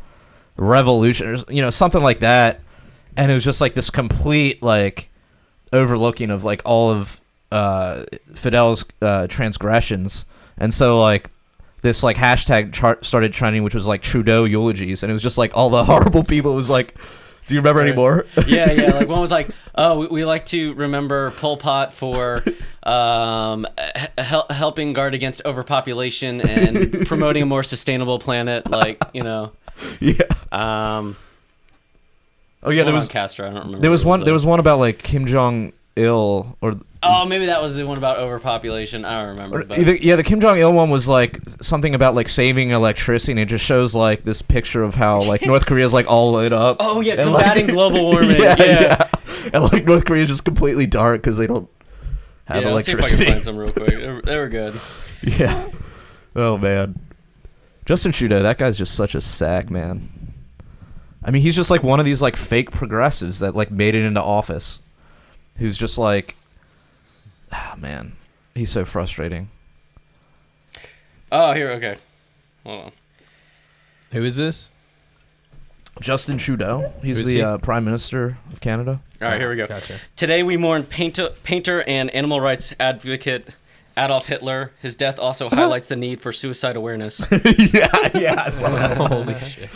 revolution, or, something like that. And it was just like this complete like overlooking of like all of Fidel's transgressions. And so like this like hashtag started trending, which was like Trudeau eulogies, and it was just like all the horrible people. It was like Do you remember any more? Yeah. Like one was like, oh, we like to remember Pol Pot for helping guard against overpopulation and promoting a more sustainable planet. Like, you know. Yeah. Oh yeah, there was Castro. I don't remember. There was one. There There was one about like Kim Jong Il or. Oh, maybe that was the one about overpopulation. I don't remember. But. The Kim Jong Il one was like something about like saving electricity, and it just shows like this picture of how like North Korea's like all lit up. Oh yeah, and, combating like, global warming. Yeah. And like North Korea's just completely dark because they don't have electricity. Let's see if I can find some real quick. They were good. Yeah. Oh man, Justin Trudeau, that guy's just such a sack, man. I mean, he's just like one of these like fake progressives that like made it into office, who's just like. Oh, man, he's so frustrating. Oh, here, okay. Hold on. Who is this? Justin Trudeau. He's Who's the Prime Minister of Canada. All right, here we go. Gotcha. Today we mourn painter and animal rights advocate Adolf Hitler. His death also highlights the need for suicide awareness. yeah. Holy shit.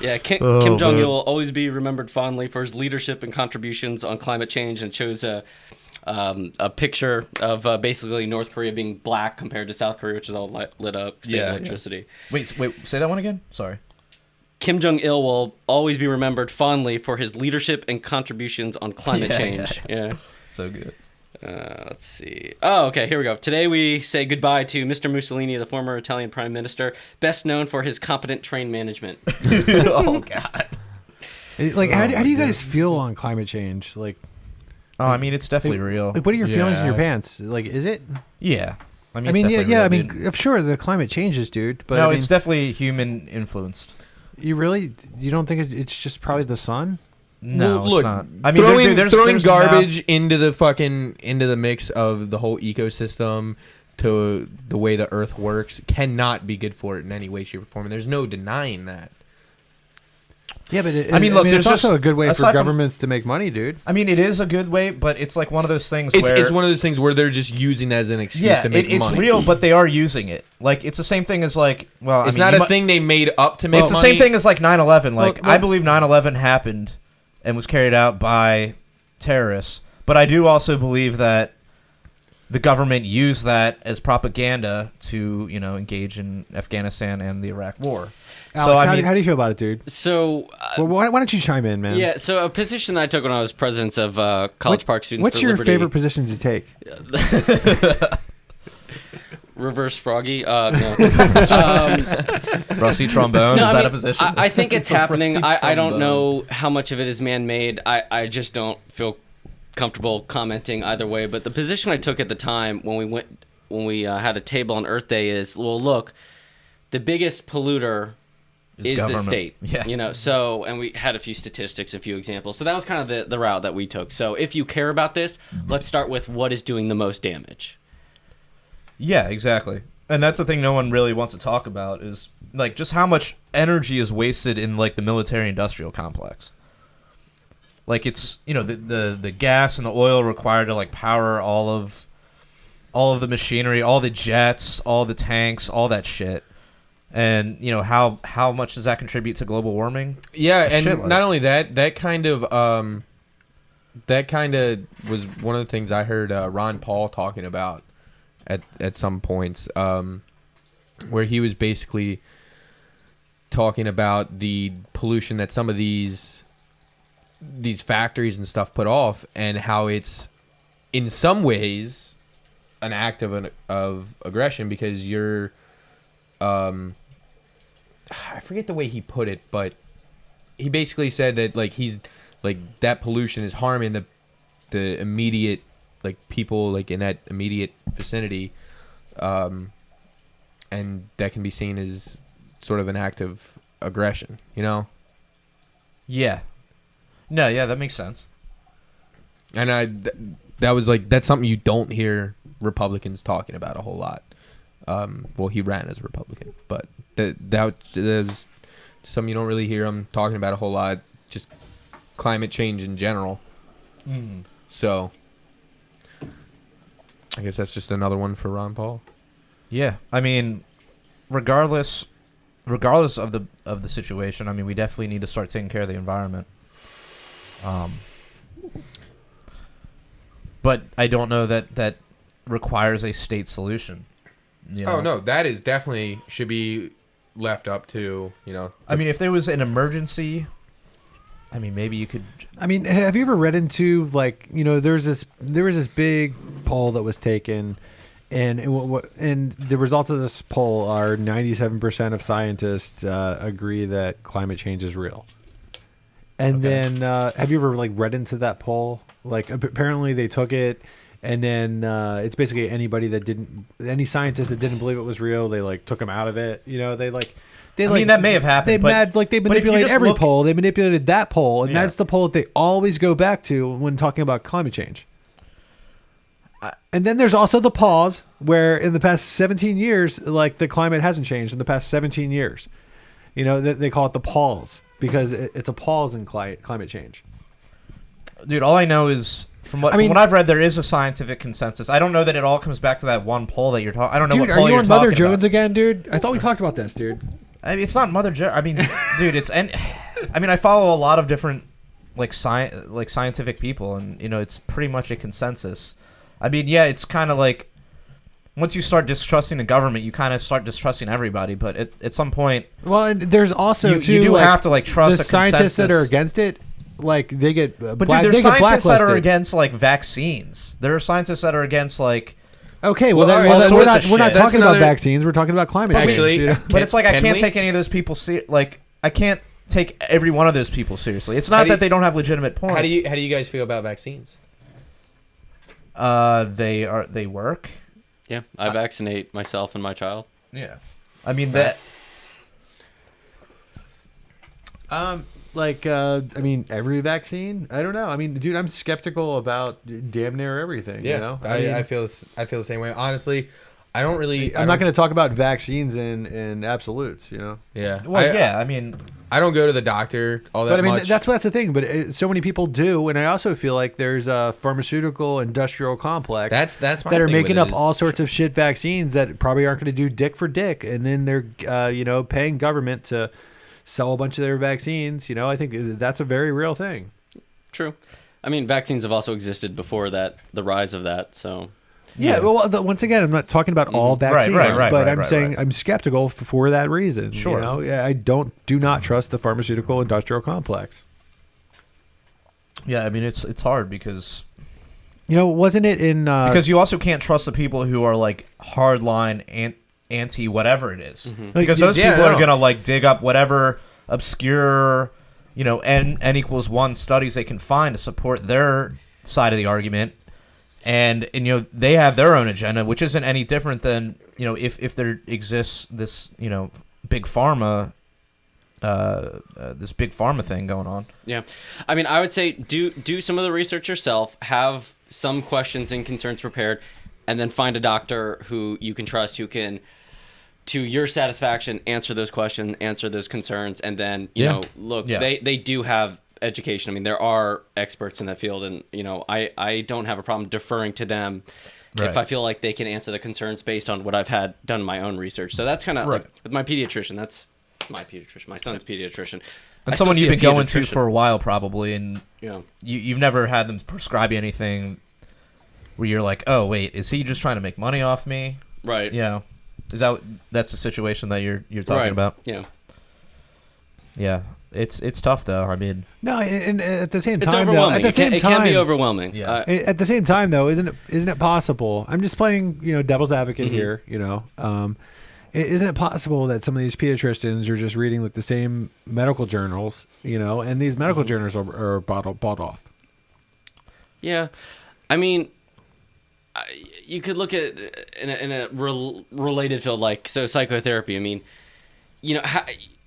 Yeah, Kim Jong-il will always be remembered fondly for his leadership and contributions on climate change, and chose a picture of basically North Korea being black compared to South Korea, which is all lit up because they have electricity. Yeah. Wait, say that one again? Sorry. Kim Jong-il will always be remembered fondly for his leadership and contributions on climate change. Yeah. So good. Let's see. Oh, okay, here we go. Today we say goodbye to Mr. Mussolini, the former Italian Prime Minister, best known for his competent train management. Oh, God. Like, how do you guys feel on climate change? Like, Oh, I mean, it's definitely real. like, what are your feelings in your Yeah. pants? Like, is it? Yeah. I mean, it's definitely I real, mean, dude. I'm sure the climate changes, dude. But no, I mean, it's definitely human influenced. you don't think it's just probably the sun? No, Well, look, it's not. I mean, throwing garbage into the mix of the whole ecosystem to the way the Earth works cannot be good for it in any way, shape, or form. And there's no denying that. Yeah, but look, there's it's also just- a good way for aside from- governments to make money, dude. I mean, it is a good way, but it's like one of those things It's, where it's one of those things where they're just using it as an excuse to make it's money. real, but they are using it. Like, it's the same thing as like, well, It's I mean, not you a mu- thing they made up to make It's the money. same thing as like 9/11. Like, Well, I believe 9/11 happened and was carried out by terrorists, but I do also believe that the government used that as propaganda to, engage in Afghanistan and the Iraq War. Alex, I mean, how do you feel about it, dude? So, Well, why don't you chime in, man? yeah, so a position that I took when I was president of College Park Students What's for your Liberty. favorite position to take? Reverse Froggy? No. Rusty trombone, No, is I that mean, a position? I think it's happening. Rusty I don't trombone. know how much of it is man-made. I just don't feel comfortable commenting either way. But the position I took at the time when we had a table on Earth Day is, well, look, the biggest polluter is the government. state. Yeah. So, and we had a few statistics, a few examples. So that was kind of the route that we took. So if you care about this, let's start with what is doing the most damage. Yeah, exactly. And that's the thing no one really wants to talk about is like just how much energy is wasted in like the military industrial complex. Like it's, the gas and the oil required to like power all of the machinery, all the jets, all the tanks, all that shit. And, how much does that contribute to global warming? Yeah, A and shitload. not only that, that kind of was one of the things I heard Ron Paul talking about at some points, where he was basically talking about the pollution that some of these factories and stuff put off, and how it's in some ways an act of aggression because you're I forget the way he put it, but he basically said that like he's like that pollution is harming the immediate like people like in that immediate vicinity, and that can be seen as sort of an act of aggression, Yeah. No, yeah, that makes sense. And that was like that's something you don't hear Republicans talking about a whole lot. Well, he ran as a Republican, but that was something you don't really hear him talking about a whole lot. Just climate change in general. Mm. So, I guess that's just another one for Ron Paul. Yeah, I mean, regardless of the situation, I mean, we definitely need to start taking care of the environment. But I don't know that requires a state solution. You know? Oh no, that is definitely should be left up to I mean, if there was an emergency, I mean, maybe you could. I mean, have you ever read into like there was this big poll that was taken, and the result of this poll are 97% of scientists agree that climate change is real. And then have you ever like read into that poll? Like apparently they took it, and then it's basically any scientist that didn't believe it was real, they like took them out of it. I mean, that may have happened. They manipulate every poll. They manipulated that poll, and that's the poll that they always go back to when talking about climate change. And then there's also the pause, where in the past 17 years, like the climate hasn't changed in the past 17 years. They call it the pause because it's a pause in climate change. Dude, all I know is from what I've read, there is a scientific consensus. I don't know that it all comes back to that one poll that you're talking. I don't know what poll you're talking about. Dude, are you on Mother Jones again, dude? I thought we talked about this, dude. I mean, it's not Mother Jones. I mean, dude, I follow a lot of different scientific people, and it's pretty much a consensus. I mean, yeah, it's kind of like once you start distrusting the government, you kind of start distrusting everybody. But at some point, well, and there's also you do have to trust the a scientists that are against it. Like they get, but dude, there's scientists that are against vaccines. There are scientists that are against Okay, well, we're not talking about vaccines. We're talking about climate change. But it's I can't take any of those people I can't take every one of those people seriously. It's not that they don't have legitimate points. How do you guys feel about vaccines? They work. Yeah, I vaccinate myself and my child. Yeah, I mean that. Every vaccine. I don't know. I mean, dude, I'm skeptical about damn near everything. Yeah, I feel the same way. Honestly, I don't really. I'm not going to talk about vaccines in absolutes. Yeah. Well, I mean, I don't go to the doctor all that much. But I mean, that's the thing. But so many people do, and I also feel like there's a pharmaceutical industrial complex that's my that are thing making with up all sorts of shit vaccines that probably aren't going to do dick for dick, and then they're paying government to sell a bunch of their vaccines. I think that's a very real thing. True. I mean, vaccines have also existed before the rise of that. So yeah. Well, once again, I'm not talking about all vaccines, but I'm saying I'm skeptical for that reason. Sure. I do not trust the pharmaceutical industrial complex. Yeah, I mean it's hard because wasn't it in because you also can't trust the people who are hardline anti whatever it is, because those people are gonna dig up whatever obscure n=1 studies they can find to support their side of the argument, and they have their own agenda, which isn't any different than if there exists this big pharma thing going on. Yeah, I mean, I would say do some of the research yourself, have some questions and concerns prepared, and then find a doctor who you can trust, who can, to your satisfaction, answer those questions, answer those concerns, and then they do have education. I mean, there are experts in that field, and I don't have a problem deferring to them if I feel like they can answer the concerns based on what I've done my own research. So that's kind of like with my pediatrician. That's my pediatrician, my son's pediatrician, and someone you've been going to for a while probably, and you've never had them prescribe you anything where you're like, oh wait, is he just trying to make money off me? Right. Yeah. That's the situation that you're talking about? Yeah. Yeah. It's tough though. I mean, no, and at the same it's time, overwhelming. Though, it can be overwhelming. Yeah. At the same time, though, isn't it possible? I'm just playing, devil's advocate here. Isn't it possible that some of these pediatricians are just reading the same medical journals, and these medical journals are bought off? Yeah, I mean, you could look at it in a related field psychotherapy. I mean,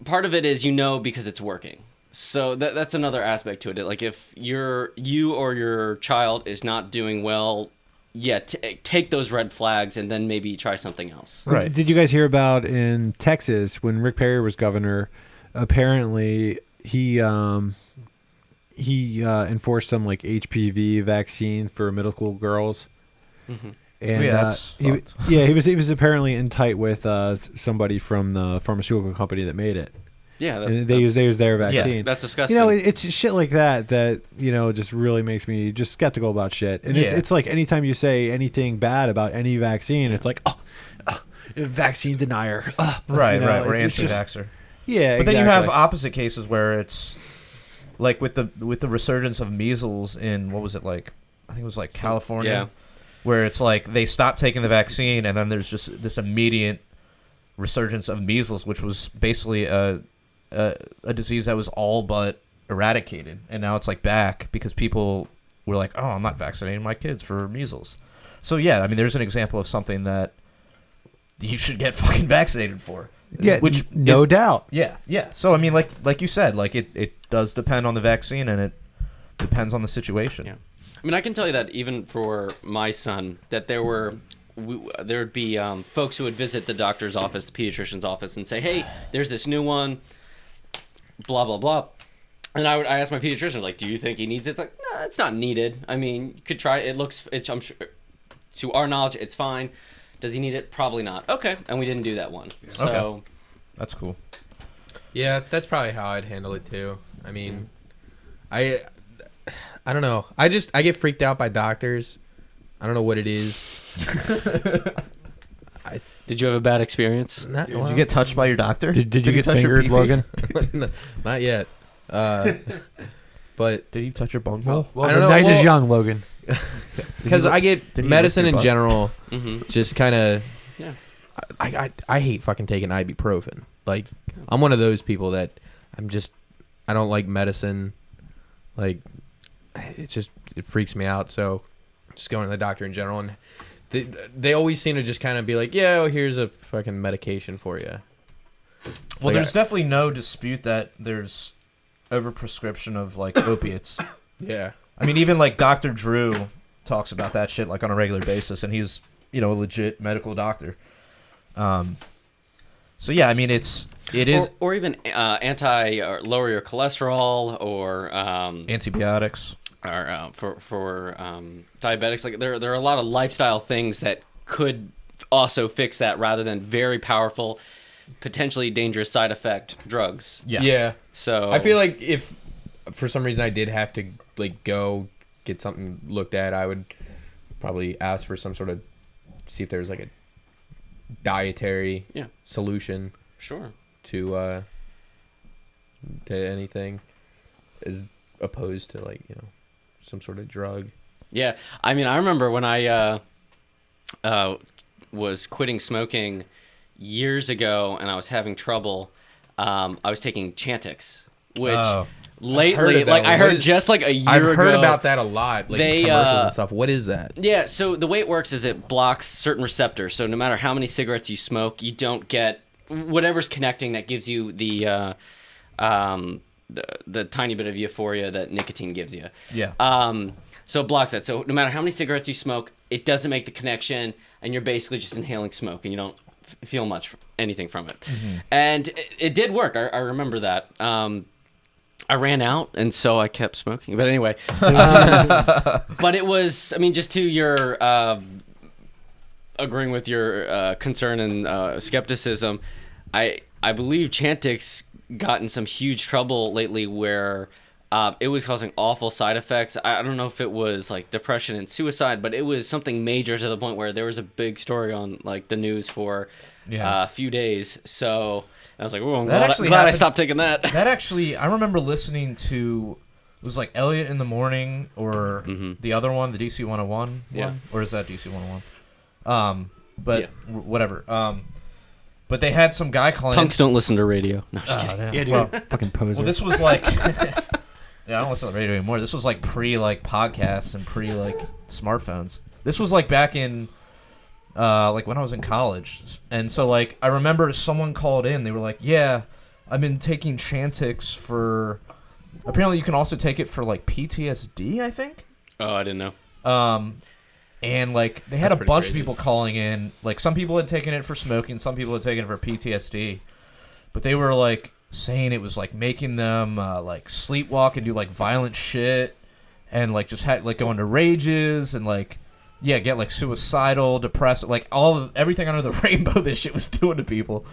part of it is because it's working. So that's another aspect to it. Like if you or your child is not doing well, take those red flags and then maybe try something else. Right. Did you guys hear about in Texas when Rick Perry was governor? Apparently he enforced some HPV vaccine for middle school girls. Mm-hmm. And he was apparently in tight with somebody from the pharmaceutical company that made it. Yeah, and they use their vaccine. That's disgusting. You know, it's shit like that just really makes me just skeptical about shit. And it's like anytime you say anything bad about any vaccine, it's like, vaccine denier. Right. We're it's just- anti-vaxxer. Yeah, But then you have opposite cases where it's like with the resurgence of measles in what was it like? I think it was like California. Yeah. Where it's like they stopped taking the vaccine, and then there's just this immediate resurgence of measles, which was basically a disease that was all but eradicated, and now it's like back because people were like, "Oh, I'm not vaccinating my kids for measles." So yeah, I mean, there's an example of something that you should get fucking vaccinated for. Yeah, which no is, doubt. Yeah. So I mean, like you said, like it does depend on the vaccine, and it depends on the situation. Yeah. I mean, I can tell you that even for my son, that there would be folks who would visit the doctor's office, the pediatrician's office, and say, "Hey, there's this new one, blah blah blah," and I asked my pediatrician, like, "Do you think he needs it?" It's like, "No, it's not needed. I mean, you could try it. I'm sure, to our knowledge, it's fine. Does he need it? Probably not." Okay, and we didn't do that one. So Okay. That's cool. Yeah, that's probably how I'd handle it too. I mean, I don't know. I get freaked out by doctors. I don't know what it is. did you have a bad experience? Not, Did you get touched by your doctor? Did you get touch your fingered, pee-pee? Logan? Not yet. But Did you touch your bunghole? Well, I the don't know. night Well- is young, Logan. because I get did he medicine lick in your butt? general, Mm-hmm. just kind of. Yeah. I hate fucking taking ibuprofen. Like, I'm one of those people that I don't like medicine. Like, it freaks me out. So, just going to the doctor in general, and they always seem to just kind of be like, yeah, well, here's a fucking medication for you. Well, Like, there's definitely no dispute that there's overprescription of like opiates. Yeah. I mean, even like Dr. Drew talks about that shit like on a regular basis, and he's a legit medical doctor. So yeah, I mean it is or even or lower your cholesterol or antibiotics. or for diabetics. Like there are a lot of lifestyle things that could also fix that rather than very powerful, potentially dangerous side effect drugs. Yeah. So I feel like if for some reason I did have to like go get something looked at, I would probably ask for some sort of see if there's like a dietary solution sure to anything as opposed to like some sort of drug. Yeah, I mean, I remember when I was quitting smoking years ago, and I was having trouble. I was taking Chantix, which lately, I heard just like a year ago. I've heard about that a lot, like They, commercials and stuff. What is that? Yeah, so the way it works is it blocks certain receptors. So no matter how many cigarettes you smoke, you don't get whatever's connecting that gives you the tiny bit of euphoria that nicotine gives you. Yeah. So it blocks that. So no matter how many cigarettes you smoke, it doesn't make the connection, and you're basically just inhaling smoke, and you don't feel anything from it. Mm-hmm. And it did work. I remember that. I ran out, and so I kept smoking. But anyway, but it was, I mean, just to your agreeing with your concern and skepticism, I believe Chantix got in some huge trouble lately where it was causing awful side effects. I don't know if it was like depression and suicide, but it was something major to the point where there was a big story on like the news for a few days. So I was like, "Oh, I'm glad I stopped taking that." That actually, I remember listening to, it was like Elliot in the Morning or the other one, the DC 101 one, or is that DC 101? Whatever. But they had some guy calling. Punks don't listen to radio. No, just kidding. Yeah, dude. Well, fucking poser. well, this was like. Yeah, I don't listen to the radio anymore. This was like pre like podcasts and pre like smartphones. This was like back in like when I was in college. And so like I remember someone called in, they were like, "Yeah, I've been taking Chantix for apparently you can also take it for like PTSD, I think." Oh, I didn't know. And like they had That's a bunch crazy. of people calling in. Like some people had taken it for smoking, some people had taken it for PTSD. But they were like saying it was like making them like sleepwalk and do like violent shit and like just had like go into rages and like get like suicidal, depressed, like everything under the rainbow this shit was doing to people.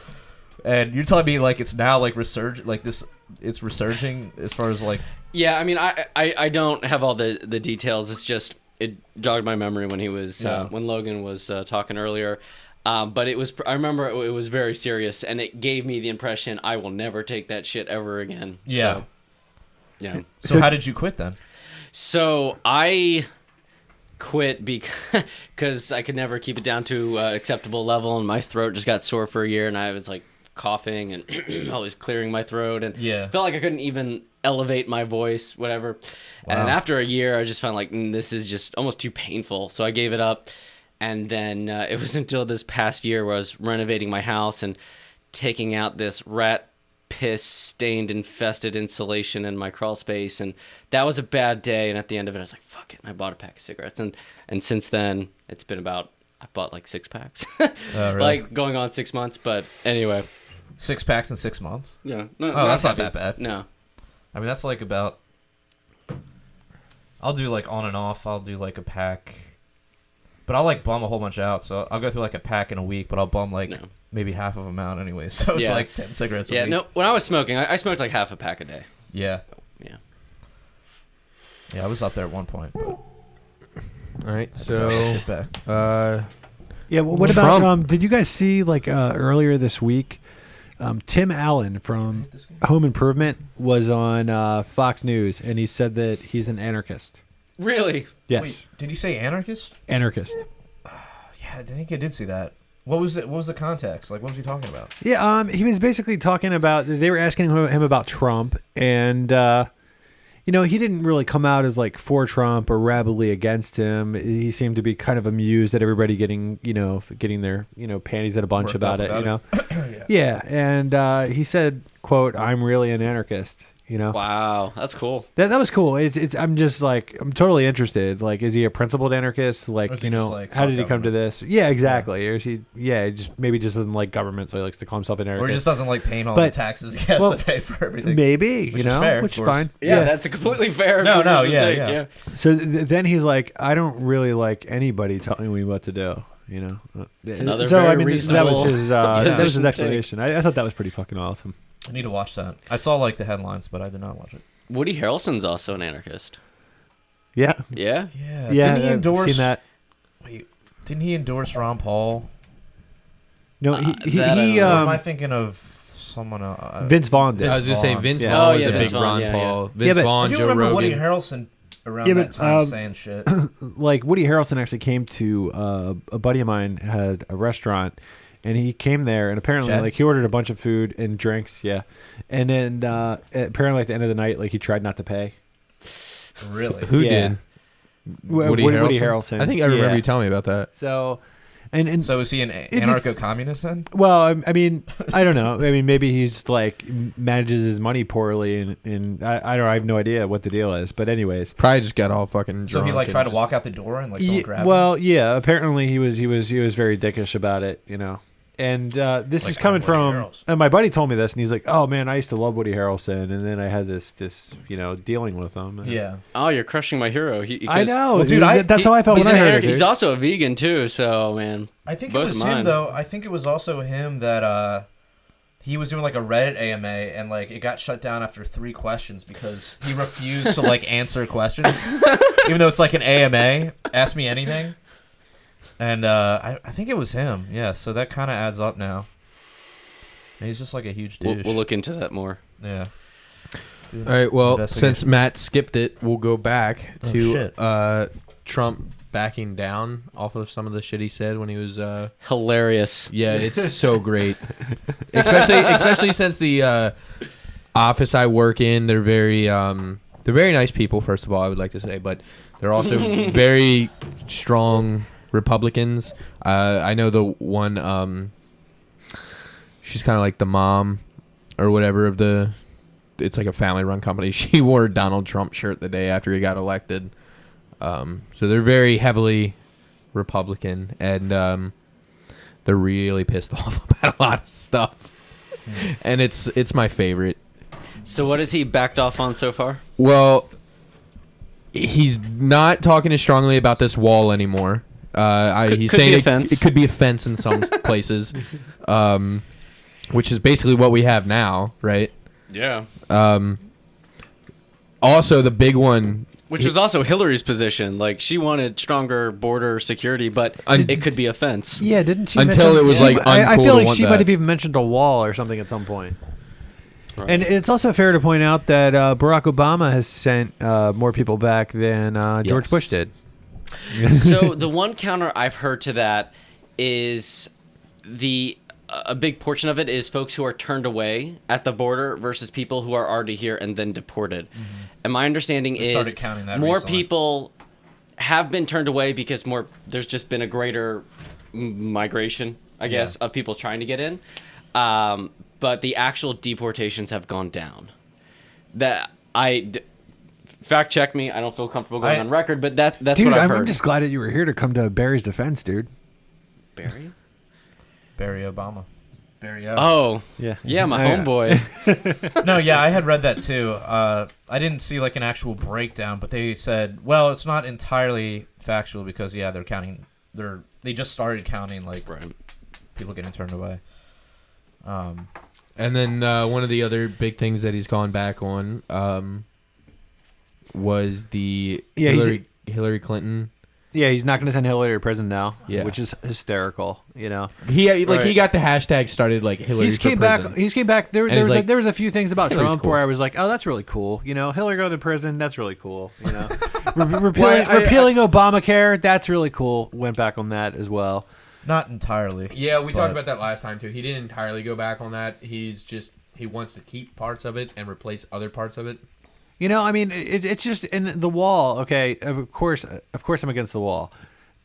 And you're telling me like it's now like it's resurging as far as like. Yeah, I mean, I don't have all the details. It's just it jogged my memory when he was when Logan was talking earlier. But I remember it was very serious, and it gave me the impression I will never take that shit ever again. Yeah. So, yeah. So how did you quit then? So I quit because I could never keep it down to acceptable level, and my throat just got sore for a year, and I was like coughing and always clearing my throat, and felt like I couldn't even elevate my voice, whatever. Wow. And after a year, I just found like this is just almost too painful, so I gave it up. And then it was until this past year where I was renovating my house and taking out this rat piss stained infested insulation in my crawl space, and that was a bad day. And at the end of it I was like, fuck it, and I bought a pack of cigarettes, and since then it's been about, I bought like 6 packs. Really? Like going on 6 months. But anyway, 6 packs in 6 months. Yeah. That's not that bad. No, I mean that's like about, I'll do like on and off, I'll do like a pack, but I'll like bum a whole bunch out. So I'll go through like a pack in a week, but I'll bum like maybe half of them out anyway. So it's like 10 cigarettes a week. No, when I was smoking, I smoked like half a pack a day. Yeah. Yeah, I was up there at one point. But All right, so yeah. Well, what about did you guys see like earlier this week? Tim Allen from Home Improvement was on Fox News, and he said that he's an anarchist. Really? Yes. Wait, did he say anarchist? Anarchist. Yeah, I think I did see that. What was it? What was the context? Like, what was he talking about? Yeah, he was basically talking about, they were asking him about Trump, and he didn't really come out as like for Trump or rabidly against him. He seemed to be kind of amused at everybody getting their panties in a bunch about it. Yeah, and he said, "quote I'm really an anarchist." Wow, that's cool. That was cool. I'm just like, I'm totally interested. Like, is he a principled anarchist? Like, how did he come to this? Yeah, exactly. Yeah. Or is he? Yeah, maybe just doesn't like government, so he likes to call himself an anarchist. Or he just doesn't like paying all the taxes he has to pay for everything. Maybe, which is fair, which is fine. Yeah, that's a completely fair. Yeah. So then he's like, I don't really like anybody telling me what to do. It's another so very I mean, that was his that was his take. explanation. I thought that was pretty fucking awesome. I need to watch that. I saw like the headlines, but I did not watch it. Woody Harrelson's also an anarchist. Yeah. Yeah. Yeah. Didn't he endorse? Seen that? Wait, didn't he endorse Ron Paul? No, he or am I thinking of someone else? Vince Vaughn did. I was just saying Vince Yeah. Vaughn was a Vince big Vaughn, Ron Paul. Vince Yeah, but Vaughn, I do Joe remember Rogan. Woody Harrelson around that time saying shit. Like Woody Harrelson actually came to a buddy of mine had a restaurant, and he came there, and apparently Chad? like he ordered a bunch of food and drinks, and then apparently at the end of the night, like he tried not to pay. Really? Who Yeah. did? Woody Harrelson. I think I remember Yeah. you telling me about that. So, and So is he an anarcho-communist then? well, I mean, I don't know. I mean, maybe he's like manages his money poorly, and I don't. I have no idea what the deal is. But anyways, Probably just got all fucking drunk. So he like and tried to just- walk out the door and like someone grabbed him? well, yeah. Apparently, he was very dickish about it, And this Like, is coming I'm Woody from, Harrelson. and my buddy told me this, and he's like, "Oh man, I used to love Woody Harrelson, and then I had this dealing with him." And Yeah. Oh, you're crushing my hero. I know, Well, dude, That's how I felt when I heard it. He's dude. also a vegan too, so man. I think Both it was of mine. him though. I think it was also him that he was doing like a Reddit AMA and like it got shut down after 3 questions because he refused to like answer questions, even though it's like an AMA. Ask me anything. And I think it was him. Yeah. So that kind of adds up now. And he's just like a huge douche. We'll look into that more. Yeah. Dude, All right. Well, investigation. since Matt skipped it, we'll go back Oh, to shit. Trump backing down off of some of the shit he said when he was. Hilarious. Yeah, it's so great, especially since the office I work in, they're very nice people. First of all, I would like to say, but they're also very strong Republicans. I know the one. She's kind of like the mom, or whatever of the. It's like a family-run company. She wore a Donald Trump shirt the day after he got elected. So they're very heavily Republican, and they're really pissed off about a lot of stuff. And it's my favorite. So what has he backed off on so far? Well, he's not talking as strongly about this wall anymore. He's could saying be a fence. it could be a fence in some places. which is basically what we have now, right? Yeah. Also, the big one, Which was also Hillary's position. Like, she wanted stronger border security, but it could be a fence. Yeah, didn't she? Until mention, it was, like, I uncool feel to like want she that. might have even mentioned a wall or something at some point. Right. And it's also fair to point out that Barack Obama has sent more people back than George Yes. Bush did. So the one counter I've heard to that is a big portion of it is folks who are turned away at the border versus people who are already here and then deported. And my understanding We is started counting that more recently. people have been turned away because there's just been a greater migration, I guess, of people trying to get in. But the actual deportations have gone down. Fact check me. I don't feel comfortable going on record, but that's Dude, what I've heard. I'm just glad that you were here to come to Barry's defense, dude. Barry? Barry Obama. Barry O. Oh, Yeah, my Oh, yeah. homeboy. No, yeah, I had read that too. I didn't see like an actual breakdown, but they said, well, it's not entirely factual because they're counting. They just started counting like Right. people getting turned away. and then one of the other big things that he's gone back on was the Hillary Clinton. Yeah, he's not going to send Hillary to prison now, Yeah. which is hysterical, you know. He he Right. got the hashtag started like Hillary He's for came prison. back. He's came back. There he's was like, there was a few things about Hillary's Trump cool. where I was like, oh, that's really cool. You know, Hillary going to prison. That's really cool. You know, repealing, Well, repealing Obamacare. That's really cool. Went back on that as well. Not entirely. Yeah, we but- talked about that last time too. He didn't entirely go back on that. He wants to keep parts of it and replace other parts of it. You know, I mean, it's just in the wall. Okay, of course, I'm against the wall,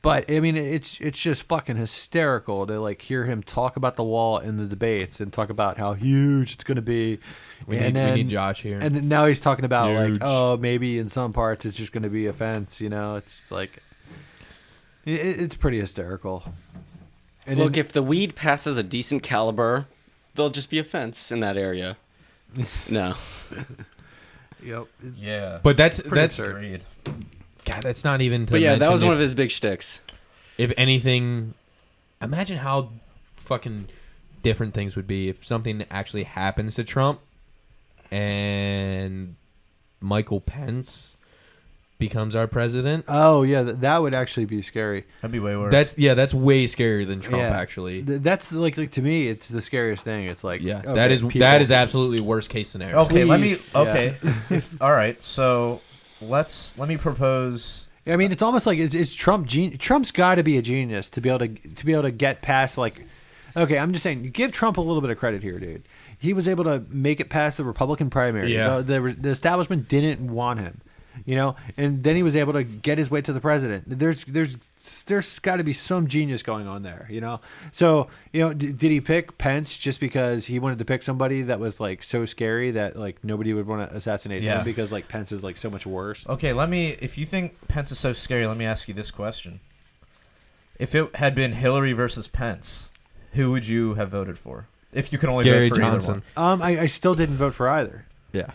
but I mean, it's just fucking hysterical to like hear him talk about the wall in the debates and talk about how huge it's going to be. We And then- need Josh here. And now he's talking about Huge. like, oh, maybe in some parts it's just going to be a fence. You know, it's like, it's pretty hysterical. And Look, then- if the weed passes a decent caliber, there'll just be a fence in that area. No. Yep. Yeah. But that's absurd. Agreed. God, that's not even. To But yeah, that mention was one if- of his big shticks. If anything, imagine how fucking different things would be if something actually happens to Trump and Michael Pence becomes our president. Oh yeah, that would actually be scary. That'd be way worse. That's way scarier than Trump Yeah. actually. That's like to me, it's the scariest thing. It's like, Yeah, okay, that is people- absolutely worst case scenario. okay, Please. Okay. All right. So let me propose. I mean, it's almost like it's Trump. Trump's got to be a genius to be able to get past like. Okay, I'm just saying, give Trump a little bit of credit here, dude. He was able to make it past the Republican primary. Yeah. The establishment didn't want him, you know, and then he was able to get his way to the president. There's got to be some genius going on there, you know. So you know, did he pick Pence just because he wanted to pick somebody that was like so scary that like nobody would want to assassinate Yeah. him because like Pence is like so much worse? Okay, if you think Pence is so scary, let me ask you this question. If it had been Hillary versus Pence, who would you have voted for? If you could only Gary vote for Johnson. either one. I still didn't vote for either. Yeah,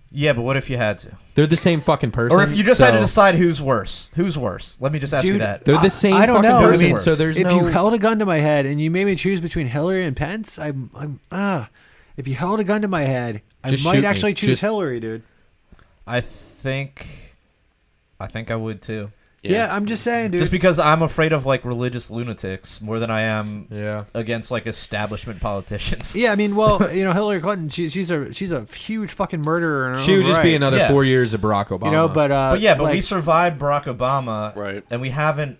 Yeah, but what if you had to? they're the same fucking person. Or if you just had to so- decide who's worse? Who's worse? Let me just ask you Dude, that. they're the same. I don't fucking know. I person. mean, so there's if no. you held a gun to my head and you made me choose between Hillary and Pence, if you held a gun to my head, I Just shoot might me. actually choose Just- Hillary, dude. I think I would too. Yeah, I'm just saying, dude. Just because I'm afraid of like religious lunatics more than I am yeah. against like establishment politicians. Yeah, I mean, well, you know, Hillary Clinton, she's a huge fucking murderer. In her She own would just be right. another Yeah. 4 years of Barack Obama. You know, but But we like, survived Barack Obama, Right. and we haven't.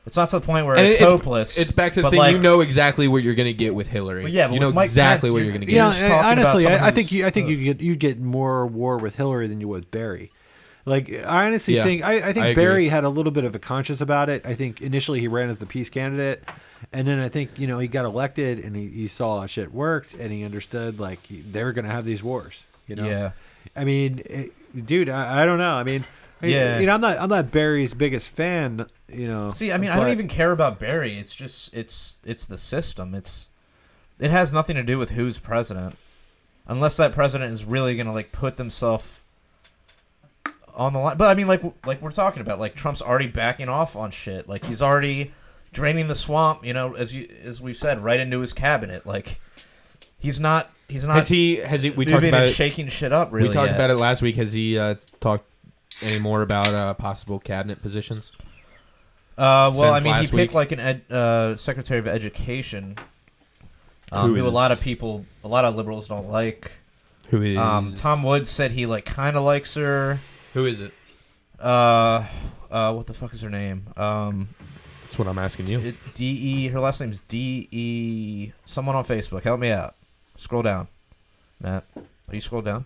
It's not to the point where And it's it's- hopeless. It's back to the but, thing. like, you know exactly what you're gonna get with Hillary. Well, yeah, but you know with Mike exactly Pence, what you're- you're gonna you get. know, just talking about honestly, someone I think who's- you'd get more war with Hillary than you would with Barry. Like, I honestly Yeah, think I think I agree. Barry had a little bit of a conscience about it. I think initially he ran as the peace candidate, and then I think he got elected and he saw shit worked and he understood like they were gonna have these wars. You know, Yeah. I mean, dude, I don't know. I mean, Yeah. I'm not Barry's biggest fan. You know, See, I mean, I don't but- even care about Barry. It's just it's the system. It has nothing to do with who's president, unless that president is really gonna like put themselves on the line. But I mean, like we're talking about, like Trump's already backing off on shit. Like he's already draining the swamp, you know, as we've said, right into his cabinet. Like, he's not. Has he? We talked moving about and it. shaking shit up. Really, We talked yet. about it last week. Has he talked any more about possible cabinet positions? Well, I Since mean, he last picked week? like an Secretary of Education, Who who a is- lot of liberals don't like. Who is? Tom Woods said he like kind of likes her. Who is it? What the fuck is her name? That's what I'm asking you. D-E, her last name's D-E, someone on Facebook. Help me out. Scroll down. Matt, are you scroll down?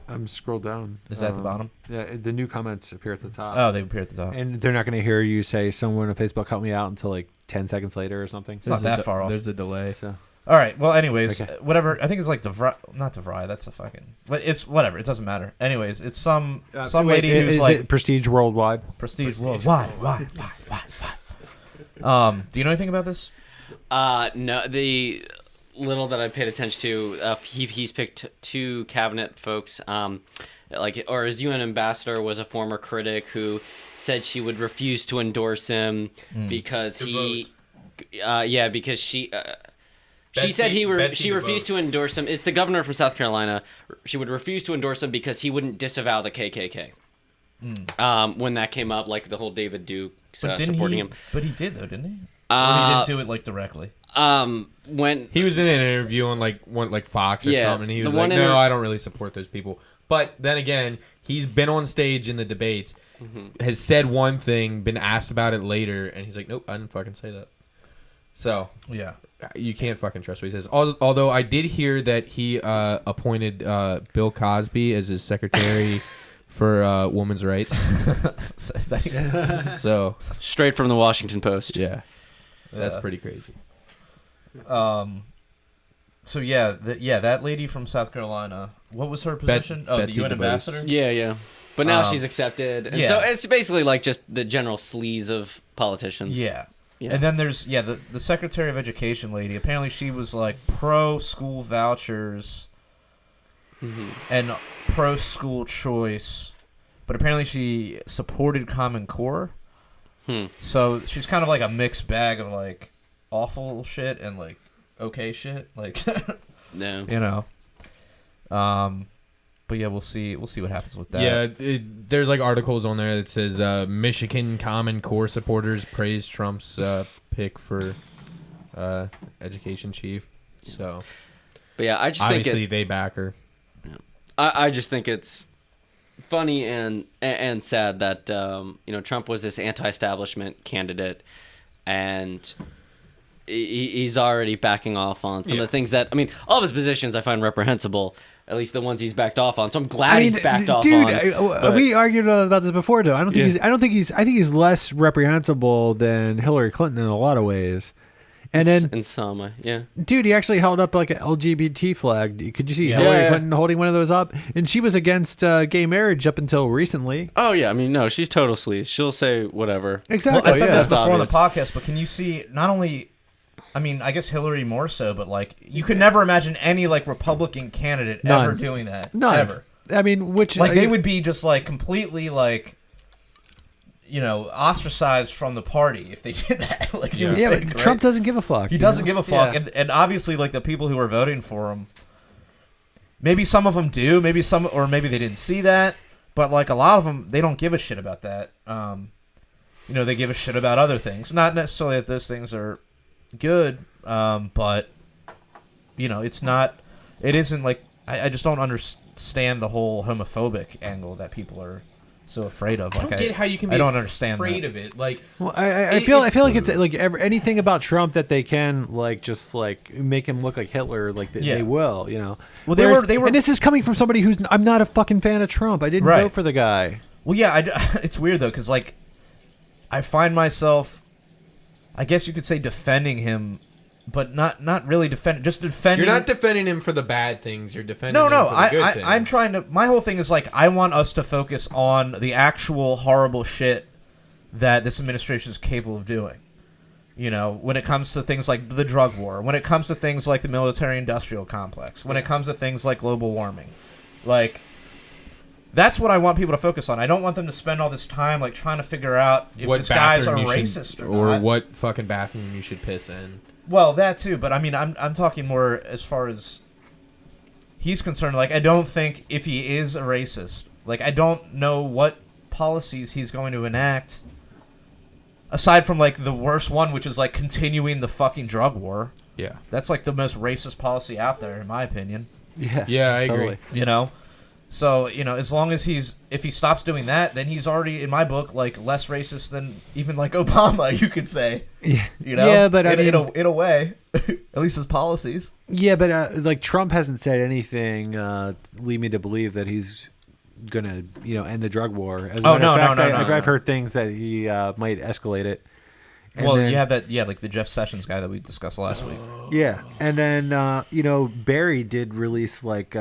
I'm scroll down. Is that at the bottom? Yeah, the new comments appear at the top. Oh, they appear at the top. And they're not going to hear you say someone on Facebook help me out until like 10 seconds later or something. It's not that far off. There's a delay. So All right. Well, anyways, Okay. whatever. I think it's like not DeVry. That's a fucking. But it's whatever. It doesn't matter. Anyways, it's some wait, lady who's is like it Prestige Worldwide? prestige world. Why? Do you know anything about this? No, the little that I paid attention to, he's picked two cabinet folks. Or his UN ambassador was a former critic who said she would refuse to endorse him because because she said she refused to endorse him. It's the governor from South Carolina. She would refuse to endorse him because he wouldn't disavow the KKK. When that came up, like the whole David Duke supporting him. But he did though, didn't he? Or he didn't do it like directly. When He was in an interview on like Fox or Yeah, something. And he the was one like, "No, I don't really support those people." But then again, he's been on stage in the debates, has said one thing, been asked about it later, and he's like, "Nope, I didn't fucking say that." So Yeah. you can't fucking trust what he says. Although I did hear that he appointed Bill Cosby as his secretary for women's rights. So straight from the Washington Post. yeah, that's pretty crazy. So that lady from South Carolina. What was her position? The Betsy UN DeVos. ambassador. Yeah. But now she's accepted, and so yeah. it's basically like just the general sleaze of politicians. Yeah. Yeah. And then there's the Secretary of Education lady. Apparently she was like pro school vouchers and pro school choice, but apparently she supported Common Core. So she's kind of like a mixed bag of like awful shit and like okay shit, like No. you know. But yeah, we'll see what happens with that. Yeah, there's like articles on there that says Michigan Common Core supporters praise Trump's pick for education chief. So But yeah, I just obviously think they back her. I just think it's funny and sad that Trump was this anti-establishment candidate, and he's already backing off on some of the things that all of his positions I find reprehensible. At least the ones he's backed off on. So I'm glad he's backed off on. Dude, we argued about this before, though. I think he's less reprehensible than Hillary Clinton in a lot of ways. And then, in some, yeah. dude, he actually held up like an LGBT flag. Could you see Hillary Clinton holding one of those up? And she was against gay marriage up until recently. Oh yeah, no, she's total sleaze. She'll say whatever. Exactly. Well, I said this That's before on the obvious. podcast, but can you see not only? I guess Hillary more so, but like you could never imagine any like Republican candidate ever doing that. None. Ever. Which Like they would be just like completely like, ostracized from the party if they did that. Like you would but think, Trump right? doesn't give a fuck. He doesn't give a fuck, Yeah. and obviously like the people who are voting for him. Maybe some of them do, maybe they didn't see that, but like a lot of them, they don't give a shit about that. They give a shit about other things, not necessarily that those things are good, but it isn't like I just don't understand the whole homophobic angle that people are so afraid of. I don't get how you can be I don't understand afraid that. of it. Like, Well, I feel like it's like anything about Trump that they can like just like make him look like Hitler, like they will, Well, they were, and this is coming from somebody who's I'm not a fucking fan of Trump. I didn't Right. vote for the guy. Well, yeah, it's weird though, because like I find myself, I guess you could say, defending him, but not really defending. Just defending. you're not defending him for the bad things. You're defending No, him for the good things. I'm trying to. My whole thing is like I want us to focus on the actual horrible shit that this administration is capable of doing. When it comes to things like the drug war, when it comes to things like the military-industrial complex, when it comes to things like global warming, like That's what I want people to focus on. I don't want them to spend all this time like trying to figure out if this guy's a racist or not. what fucking bathroom you should piss in. Well, that too, but I mean, I'm talking more as far as he's concerned. Like, I don't think if he is a racist, like, I don't know what policies he's going to enact aside from like the worst one, which is like continuing the fucking drug war. Yeah. That's like the most racist policy out there, in my opinion. Yeah, I agree. You know? So, you know, as long as if he stops doing that, then he's already, in my book, like less racist than even like Obama, you could say. Yeah. You know? Yeah, but I mean, in a way, at least his policies. Yeah, but like Trump hasn't said anything lead me to believe that he's gonna, end the drug war. As a matter of fact, I've heard things that he might escalate it. And well, then, you have that, like the Jeff Sessions guy that we discussed last week. Yeah, and then Barry did release like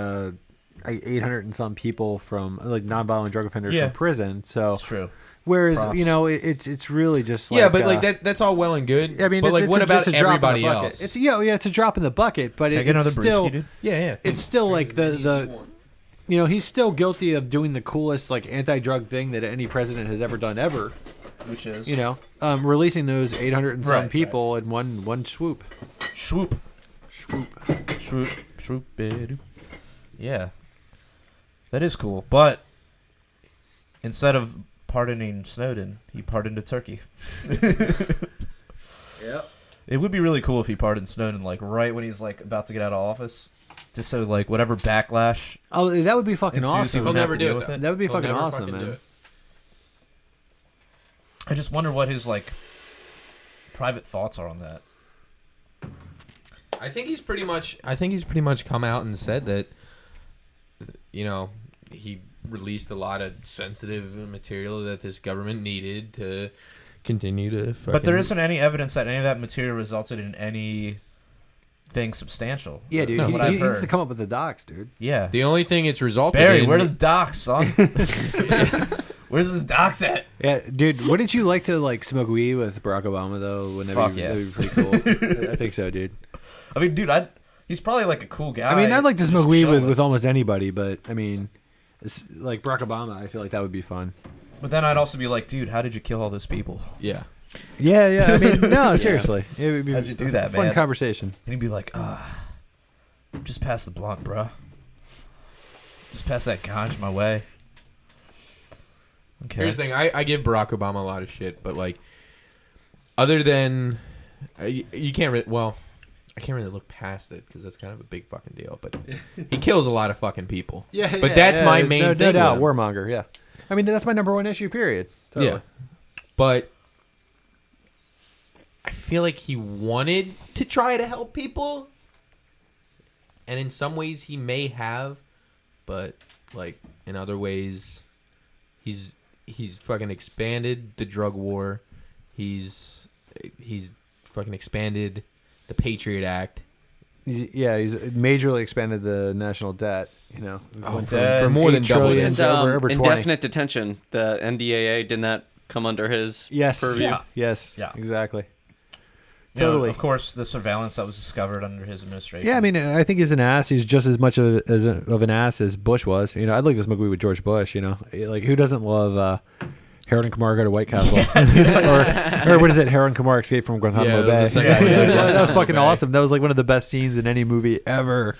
800 and some people from like nonviolent drug offenders from prison. So that's true. Whereas Props. it's really just like, but like that's all well and good. I mean, but like, what about it's a drop in the everybody bucket. else? It's it's a drop in the bucket, but it's still brewski, yeah. It's still like the he's still guilty of doing the coolest like anti-drug thing that any president has ever done ever, which is releasing those 800 and some people in one swoop. Swoop. Yeah, that is cool. But instead of pardoning Snowden, he pardoned a turkey. Yep. It would be really cool if he pardoned Snowden, like right when he's like about to get out of office, just so like whatever backlash. Oh, that would be fucking awesome. He'll never do it. That would be fucking awesome, man. I just wonder what his like private thoughts are on that. I think he's pretty much come out and said that he released a lot of sensitive material that this government needed to continue to fucking... But there isn't any evidence that any of that material resulted in anything substantial. Yeah, dude. No, he needs to come up with the docs, dude. Yeah. The only thing it's resulted Barry, in... where are the docs, son? Where's his docs at? Yeah, dude. Wouldn't you like to like smoke weed with Barack Obama though? Fuck yeah. That'd be pretty cool. I think so, dude. I mean, dude, he's probably like a cool guy. I mean, I'd like to just smoke weed chilling. with almost anybody, but I mean, it's like Barack Obama, I feel like that would be fun. But then I'd also be like, dude, how did you kill all those people? Yeah. Yeah. I mean, no, seriously. It would be How'd you do that, a fun man? conversation. And he'd be like, just pass the blunt, bro. Just pass that ganj my way. Okay. Here's the thing. I give Barack Obama a lot of shit, but like, other than you can't really. Well, I can't really look past it because that's kind of a big fucking deal. But he kills a lot of fucking people. Yeah, but that's my main thing. No doubt, warmonger. Yeah. I mean, that's my number one issue. Period. Totally. Yeah. But I feel like he wanted to try to help people, and in some ways he may have, but like in other ways, he's fucking expanded the drug war. He's fucking expanded the Patriot Act. He's majorly expanded the national debt. Went for more than double. And, over 20. indefinite detention. The NDAA, didn't that come under his purview? Yeah. Yes. Yeah. Exactly. You know, Totally. of course, the surveillance that was discovered under his administration. Yeah, I mean, I think he's an ass. He's just as much of an ass as Bush was. I'd like to smoke weed with George Bush. Like who doesn't love Harold and Kumar Go to White Castle? or what is it? Harold and Kumar Escape from Guantanamo Bay. That was the second one. That was fucking awesome. That was like one of the best scenes in any movie ever.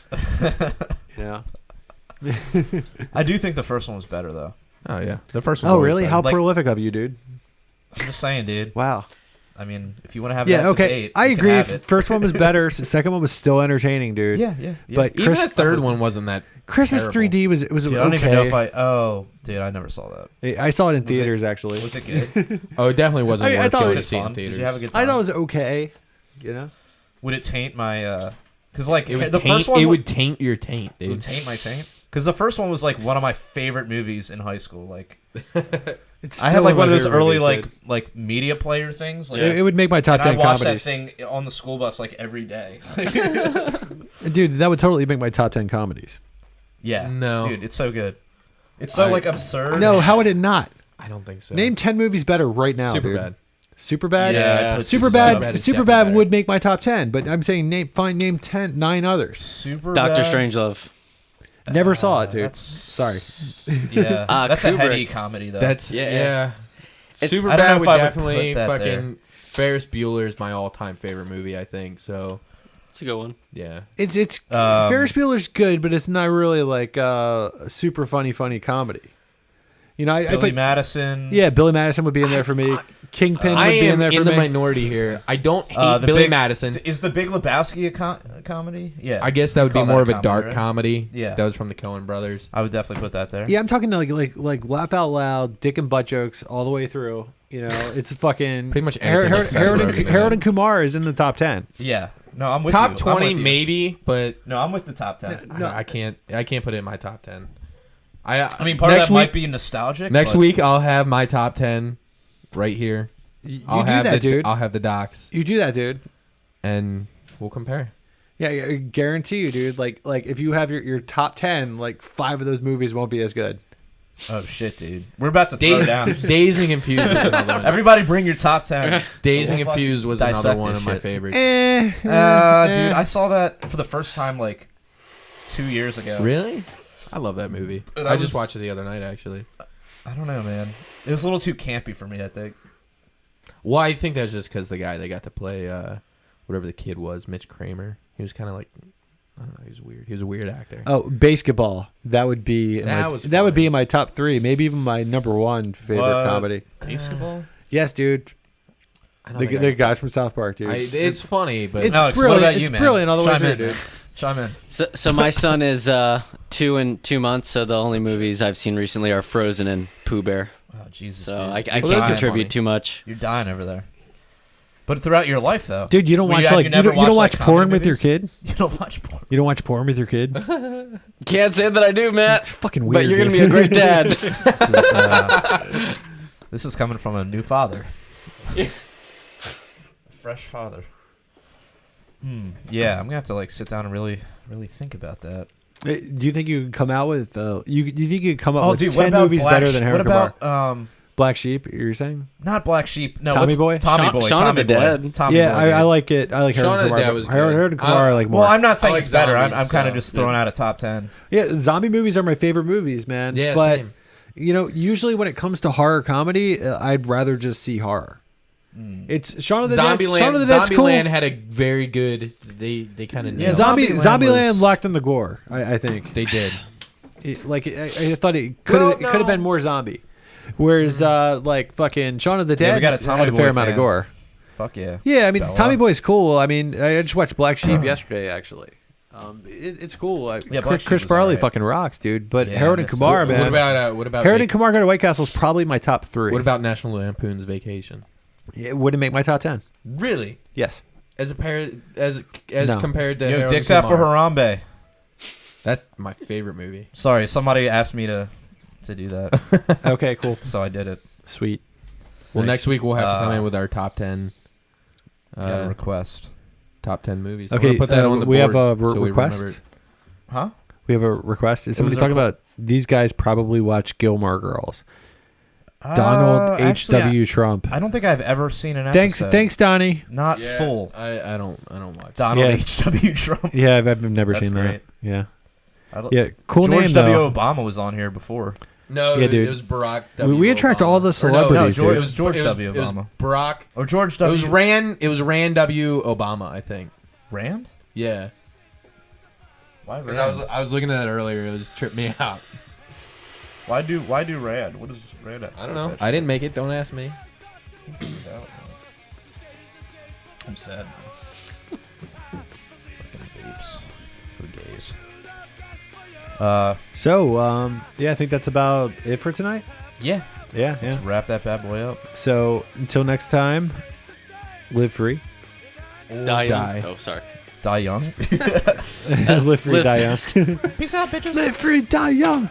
I do think the first one was better, though. Oh yeah, the first one. Oh was really? better. How Like- prolific of you, dude? I'm just saying, dude. Wow. I mean, if you want to have Yeah. that Okay. debate, I you can agree. have it. First one was better. Second one was still entertaining, dude. Yeah. But Even the third one wasn't that. Christmas terrible. 3D was Dude, okay. I don't even know if dude, I never saw that. I saw it in Was theaters actually. Was it good? Oh, it definitely wasn't I worth thought it going was to see in Fun? Did theaters. you have a good time? I thought it was okay. Would it taint my? Because like It would the taint, first one, it would taint your taint, it would dude. taint my taint. Because the first one was like one of my favorite movies in high school. Like It's I had still like one of my those favorite early movies, like media player things. Like It would make my top and I 10 watched comedies. that thing on the school bus like every day. Dude, that would totally make my top 10 comedies. Yeah, No. dude, it's so good. It's so like absurd. No, how would it not? I don't think so. Name 10 movies better right now, Super dude. bad. Superbad? Yeah, I'd put Superbad, Superbad is Superbad definitely would make my top 10, but I'm saying name 9 others. Super Doctor bad. Strangelove. Never saw it, dude. That's Sorry. yeah. That's a Kubrick. heady comedy though. That's yeah. Super I don't know bad if would I would definitely put that fucking. Ferris Bueller is my all-time favorite movie. I think so. It's a good one. Yeah. It's Ferris Bueller's good, but it's not really like a super funny comedy. You know, I Billy put, Madison. yeah, Billy Madison would be in there for me. Kingpin would I be in am there for in the me. minority here. I don't hate Billy Madison. Is the Big Lebowski a comedy? Yeah. I guess that would be Call more of that a dark right? comedy. Yeah. That was from the Coen brothers. I would definitely put that there. Yeah, I'm talking like laugh out loud, dick and butt jokes all the way through. You know, it's fucking Pretty much everything except Rogan, Harold man. and Kumar is in the top 10. Yeah. No, I'm with Top you. 20 I'm with you. maybe, but No, I'm with the top 10. No. I can't put it in my top 10. I mean, part of next that week, might be nostalgic. Next but week I'll have my top 10 right here. You I'll do have that, dude. I'll have the docs You do that, dude. and we'll compare. Yeah, I guarantee you, dude. Like if you have your top 10, like 5 of those movies won't be as good. Oh shit, dude. We're about to throw down. Dazed and Confused was another one. Everybody, bring your top 10. Dazed and We'll Confused was dissect another one this of my shit. favorites. Dude, I saw that for the first time like 2 years ago. Really? I love that movie. And I I just was- watched it the other night, actually. I don't know, man. It was a little too campy for me, I think. Well, I think that's just because the guy they got to play, whatever the kid was, Mitch Kramer. He was kind of like, I don't know, he was weird. He was a weird actor. Oh, Basketball. That would be That was that would be funny. in my top 3, maybe even my number 1 favorite What? comedy. Basketball? Yes, dude. I don't The think the guys from South Park, dude. it's funny, but It's Alex, brilliant. what about you, It's man? brilliant all the way Chime through, in, dude. man. Chime in. So my son is 2 in 2 months, so the only movies I've seen recently are Frozen and Pooh Bear. Oh, Jesus, So dude. I You're can't dying. contribute too much. You're dying over there. But throughout your life, though. Dude, you don't Well, watch have like you never you don't watched, watch like, porn comedy with your movies? kid? You don't watch porn. You don't watch porn with your kid? Can't say that I do, Matt. It's fucking weird. But you're gonna dude. be a great dad. This is coming from a new father. Fresh father. Yeah, I'm gonna have to like sit down and really think about that. Hey, do you think you could come out with do you think you could come up Oh, with dude, 10 what about movies better than Harold What Kumar? about Black Sheep? You're saying? not Black Sheep? No, Tommy what's- Boy? Tommy Shaun- Boy. Shaun of Tommy the Boy. Dead. Tommy Yeah, Boy, I dude. like it. I like Shaun Harold of the Kumar. Dead but was good. Harold and Kumar I like more. Well, I'm not saying I like it's better. I'm zombies, kind of so, just throwing yeah. out a top 10. Yeah, zombie movies are my favorite movies, man. yeah, but same. you know, usually when it comes to horror comedy, I'd rather just see horror. It's Shaun of the Dead. Shaun of the Dead's cool. Zombieland had a very good. They kind of Yeah, Zombieland Zombieland locked in the gore. I think. They did. I thought it could have been more zombie. Whereas like fucking Shaun of the Dead we got a Tommy had a fair Boy amount of fan. gore. Fuck yeah. Yeah, I mean Bella. Tommy Boy's cool. I mean I just watched Black Sheep yesterday actually. It's cool. Yeah, Black Sheep Chris was Farley alright. fucking rocks, dude. But Yeah, Harold and that's- Kumar, what man. What about Harold and Kumar Go to White Castle is probably my top 3. What about National Lampoon's Vacation? It wouldn't make my top 10. Really? Yes. As compared to Yo, Harold dicks and out for Kumar. Harambe. That's my favorite movie. Sorry, somebody asked me to do that, Okay, cool. so I did it. Sweet. Well, Nice. next week we'll have to come in with our top 10. Got a request. Top 10 movies. I'm Okay, gonna put that on the we board have a so we request. remember it. Huh? We have a request. Is somebody was a talking about these guys probably watch Gilmore Girls? Donald Actually, H.W. Trump. I don't think I've ever seen an Thanks, episode. thanks, Donnie. Not Yeah, full. I don't watch. Donald Yeah. H.W. Trump. Yeah, I've never That's seen great. that. Yeah, I lo- yeah, cool George name W. though. Obama was on here before. No, Yeah, dude. it was Barack We W. attract Obama. all the Or celebrities, No, dude. it was George W. It was Obama. Barack. Or George W. It was Rand W. Obama, I think. Rand? Yeah. Why 'Cause Rand? I was looking at it earlier. It was tripped me out. Why do Rand? What is Rand? I don't know. I didn't make it. Don't ask me. I'm sad. Fucking vapes for gays. So, yeah, I think that's about it for tonight. Yeah. Yeah, Let's yeah. wrap that bad boy up. So until next time, live free. Die young. die. Oh, sorry. Die young. Live free, live die young. Peace out, bitches. Live free, die young.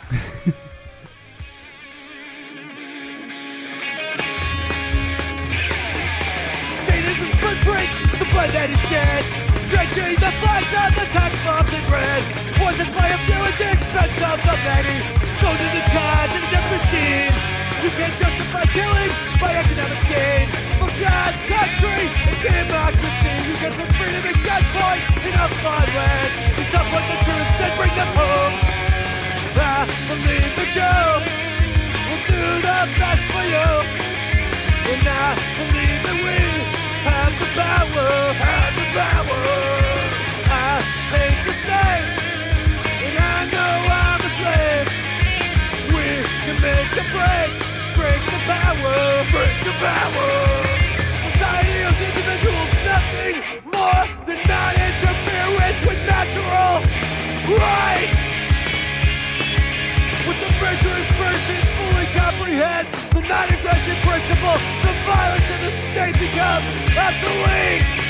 Statism footprint is the blood that is shed. Drenching the flags of the tax bombs in red. Wasn't by a few at the expense of the many. Sold to the gods in a death machine. You can't justify killing by economic gain. For God, country, and democracy. You can put freedom at gunpoint in a foreign land. You support the troops, then bring them home. believe that you will do the best for you. And I believe that we have the power, have the power. I hate the state, and I know I'm a slave. We can make a break, break the power, break the power. Society owes individuals nothing more than non-interference with natural rights. Once a virtuous person fully comprehends the non-aggression principle, the violence of the state becomes obsolete.